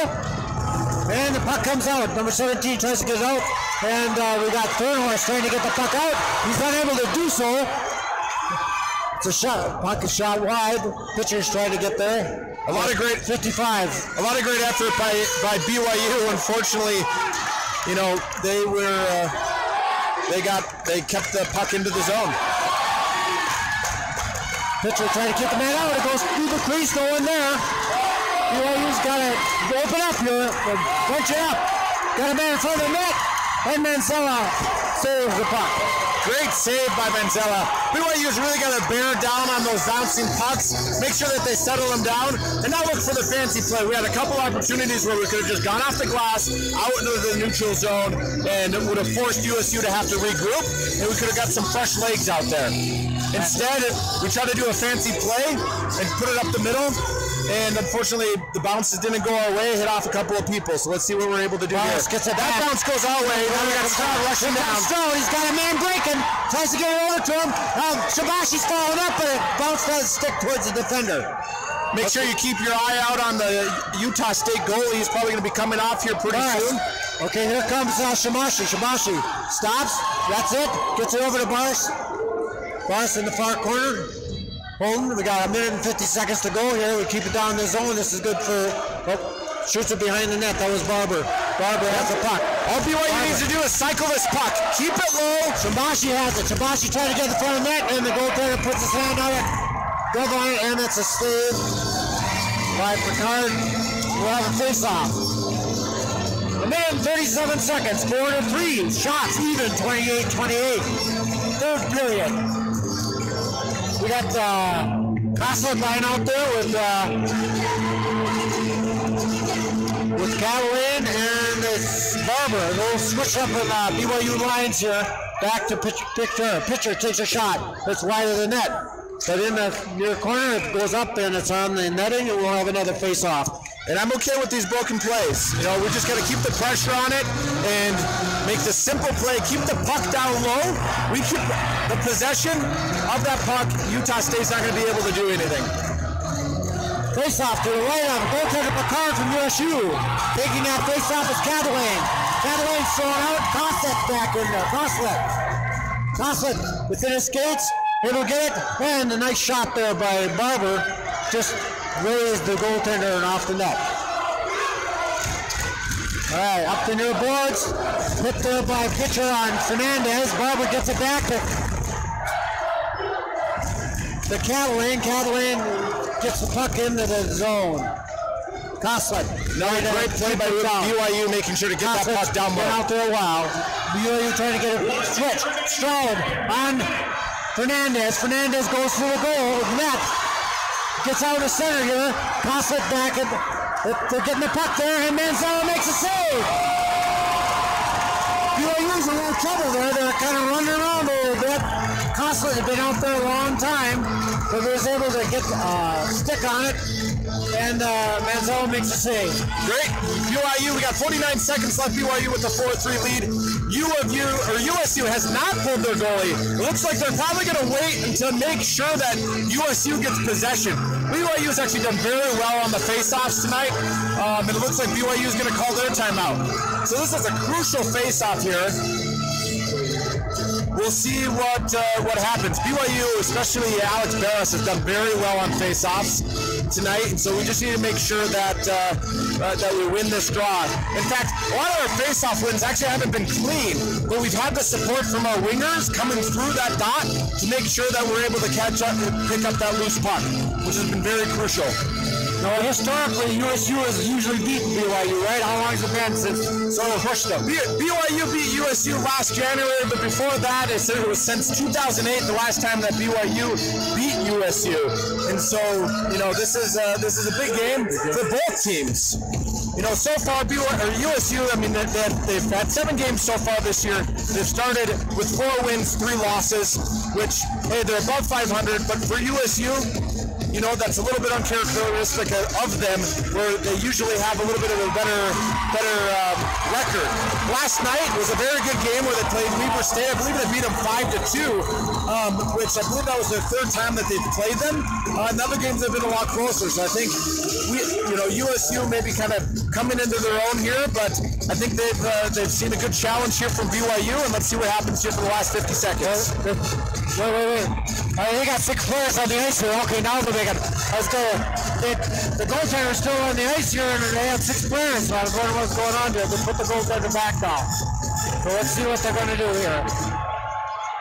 And the puck comes out. Number 17 tries to get it out. And we got Thornhorst trying to get the puck out. He's unable to do so. It's a shot. Puck is shot wide. Pitcher's trying to get there. A lot of great 55. A lot of great effort by BYU. Unfortunately, you know, they kept the puck into the zone. Pitcher trying to kick the man out. It goes through the crease, going there. BYU's got to open up here, bunch it up. Got a man in front of the net, and Manzella saves the puck. Great save by Manzella. BYU's really got to bear down on those bouncing pucks, make sure that they settle them down, and not look for the fancy play. We had a couple opportunities where we could have just gone off the glass, out into the neutral zone, and it would have forced USU to have to regroup, and we could have got some fresh legs out there. Instead, we tried to do a fancy play and put it up the middle, and unfortunately, the bounces didn't go our way, hit off a couple of people. So let's see what we're able to do here. That bounce goes our way. Now we got Stroud rushing down. Stroud, he's got a man breaking. Tries to get it over to him. Shabashi's following up, but it bounce does stick towards the defender. Make sure you keep your eye out on the Utah State goalie. He's probably going to be coming off here pretty soon. Okay, here comes Shamashi. Shamashi stops. That's it. Gets it over to Bars. Bars in the far corner. Holden, we got 1 minute and 50 seconds to go here. We keep it down in the zone. This is good for, shoots it behind the net. That was Barber. Barber has the puck. All BYU needs to do is cycle this puck. Keep it low. Shambashi has it. Shambashi trying to get the front of the net, and the goaltender puts his hand on it. Go on it, and it's a save by Picard. We'll have a face-off. 1 minute and 37 seconds. 4-3. Shots even. 28-28. Third period. We got Koslet line out there with Catalan and it's Barber. They'll switch up in BYU lines here. Back to pitcher. Pitcher takes a shot. It's wide of the net. But in the near corner, it goes up and it's on the netting, and we'll have another face-off. And I'm okay with these broken plays. You know, we just got to keep the pressure on it and make the simple play. Keep the puck down low. We keep the possession of that puck. Utah State's not going to be able to do anything. Face-off to the right of goaltender Picard from USU. Taking that face-off is Catalan. Catalan's thrown out. Koslet's back in there. Koslet within his skates. Able to get it. And a nice shot there by Barber. Just raised the goaltender and off the net. All right, up the near boards. Hit there by pitcher on Fernandez. Barber gets it back to Catalan. Catalan gets the puck into the zone. Coslett. Great play by BYU, making sure to get that puck down low. Been out there a while. BYU trying to get it switch. Stroud on Fernandez. Fernandez goes for the goal. Net gets out of center here. Coslett back. They're getting the puck there, and Manzella makes a save. BYU's in a little trouble there. They're kind of running around a little bit. Coslett had been out there a long time, but he was able to get stick on it, and Manzella makes a save. Great. BYU, we got 49 seconds left. BYU with the 4-3 lead. USU has not pulled their goalie. It looks like they're probably going to wait until make sure that USU gets possession. BYU has actually done very well on the face-offs tonight, and it looks like BYU is going to call their timeout. So this is a crucial face-off here. We'll see what happens. BYU, especially Alex Barras, has done very well on face-offs tonight, and so we just need to make sure that that we win this draw. In fact, a lot of our face-off wins actually haven't been clean, but we've had the support from our wingers coming through that dot to make sure that we're able to catch up and pick up that loose puck, which has been very crucial. Now, historically, USU has usually beaten BYU, right? How long has it been since someone pushed them? BYU beat USU last January, but before that, it was since 2008 the last time that BYU beat USU. And so, this is a big game for both teams. So far, USU, they've had 7 games so far this year. They've started with 4 wins, 3 losses, which, hey, they're above 500, but for USU, that's a little bit uncharacteristic of them, where they usually have a little bit of a better record. Last night was a very good game where they played Weber State. I believe they beat them 5-2, which I believe that was their 3rd time that they've played them. In other games have been a lot closer, so I think USU may be kind of coming into their own here, but I think they've seen a good challenge here from BYU, and let's see what happens here for the last 50 seconds. Wait. They got 6 players on the ice here. Okay, now they're making. The goaltender's still on the ice here, and they have 6 players. So I was wondering what's going on there. They put the goaltender back down. So let's see what they're going to do here.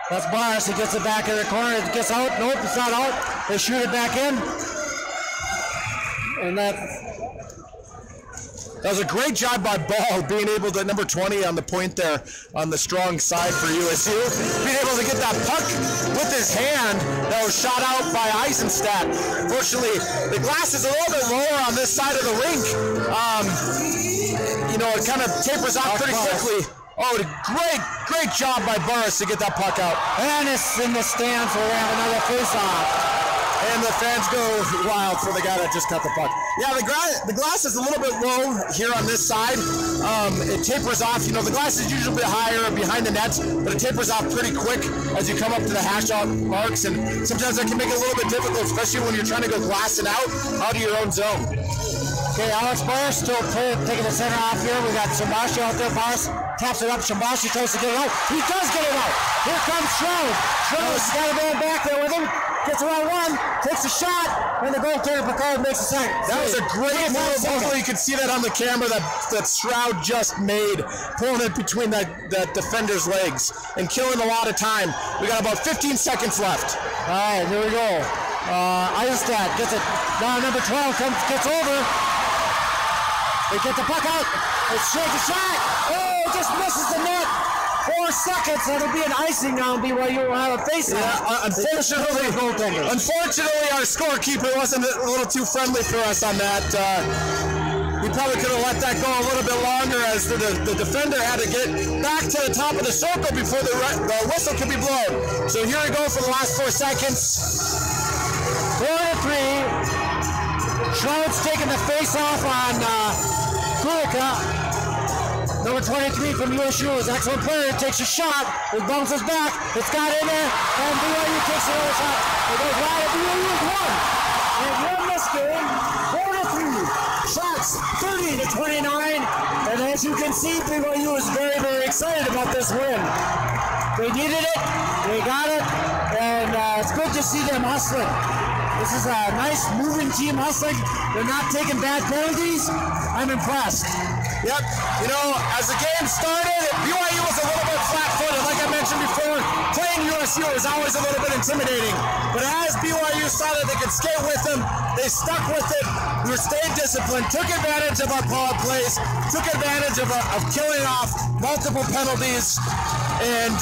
That's Barnes. He gets it back in the corner. It gets out. Nope, it's not out. They shoot it back in. And that was a great job by Ball, being able to, number 20 on the point there on the strong side for USU, being able to get that puck with his hand that was shot out by Eisenstadt. Fortunately, the glass is a little bit lower on this side of the rink. It kind of tapers off pretty quickly. Oh, great job by Burris to get that puck out. And it's in the stands where we have another face-off. And the fans go wild for the guy that just cut the puck. Yeah, the glass is a little bit low here on this side. It tapers off. The glass is usually a bit higher behind the nets, but it tapers off pretty quick as you come up to the hash-out marks, and sometimes that can make it a little bit difficult, especially when you're trying to go glassing out of your own zone. Okay, Alex Barnes still taking the center off here. We got Shambashi out there. Barnes taps it up. Shambashi tries to get it out. He does get it out. Here comes Stroud. Stroud's got a man back there with him. Gets around one, takes a shot, and the goaltender Picard makes a second. That was a great move. Hopefully you could see that on the camera that Stroud just made, pulling it between that defender's legs and killing a lot of time. We got about 15 seconds left. All right, here we go. Eisenstadt gets it. Now number 12 gets over. They get the puck out. They straight the shot. Oh, just misses the net. 4 seconds, that'll be an icing on BYU. Will have a face-off. Yeah, unfortunately, our scorekeeper wasn't a little too friendly for us on that. We probably could have let that go a little bit longer, as the defender had to get back to the top of the circle before the whistle could be blown. So here we go for the last 4 seconds. 4-3. Schroed's taking the face-off on Kulika. Number 23 from USU is an excellent player. Takes a shot. It bounces back. It's got in there. And BYU takes another shot. It goes wide. BYU has won. They've won this game 4-3. Shots 30-29. And as you can see, BYU is very, very excited about this win. They needed it. They got it. And it's good to see them hustling. This is a nice moving team hustling. They're not taking bad penalties. I'm impressed. Yep. You know, as the game started, BYU was a little bit flat-footed. Like I mentioned before, playing USU is always a little bit intimidating. But as BYU saw that they could skate with them, they stuck with it. We stayed disciplined, took advantage of our power plays, took advantage of killing off multiple penalties, and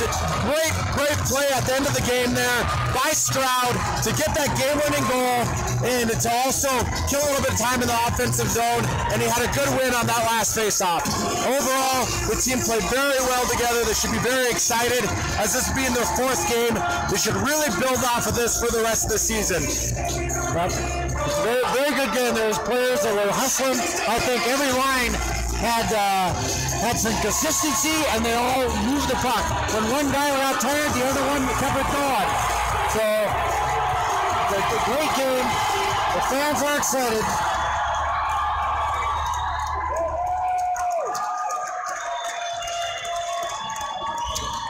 great play at the end of the game there by Stroud to get that game-winning goal and to also kill a little bit of time in the offensive zone, and he had a good win on that last face-off. Overall, the team played very well together. They should be very excited as this being their 4th game. They should really build off of this for the rest of the season. Very good game. There was players that were hustling. I think every line had some consistency, and they all moved the puck. When one guy got tired, the other one kept it going. So, it's a great game. The fans are excited.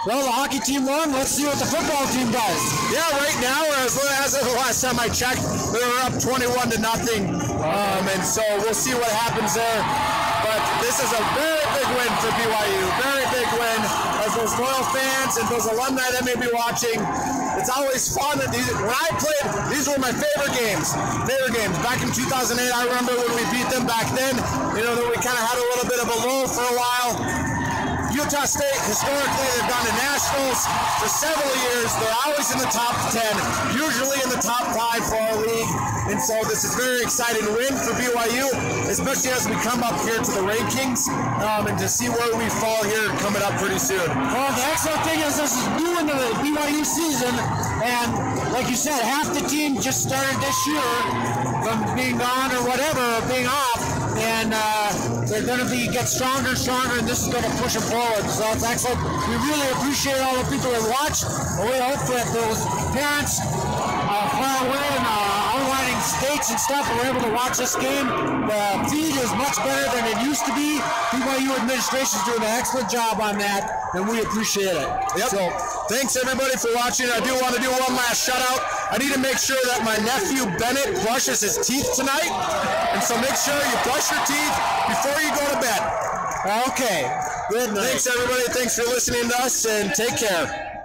Well, the hockey team won. Let's see what the football team does. Yeah, right now, as of the last time I checked, they were up 21-0. And so we'll see what happens there. But this is a very big win for BYU. Very big win. As those loyal fans and those alumni that may be watching, it's always fun. When I played, these were my favorite games. Back in 2008, I remember when we beat them back then. You know, we kind of had a little bit of a lull for a while. Utah State, historically, they've gone to nationals for several years. They're always in the top 10, usually in the top 5 for our league. And so this is a very exciting win for BYU, especially as we come up here to the rankings and to see where we fall here coming up pretty soon. Well, the excellent thing is this is new into the BYU season, and like you said, half the team just started this year from being gone or whatever, or being off, and they're going to get stronger and stronger, and this is going to push them forward. So it's excellent. We really appreciate all the people that watch, and we hope that those parents far away in outlying states and stuff are able to watch this game. The feed is much better than it used to be. BYU administration is doing an excellent job on that, and we appreciate it. Yep. So thanks everybody for watching. I do want to do one last shout out. I need to make sure that my nephew Bennett brushes his teeth tonight, and so make sure you brush your teeth before you go to bed. Okay. Good night. Thanks everybody. Thanks for listening to us, and take care.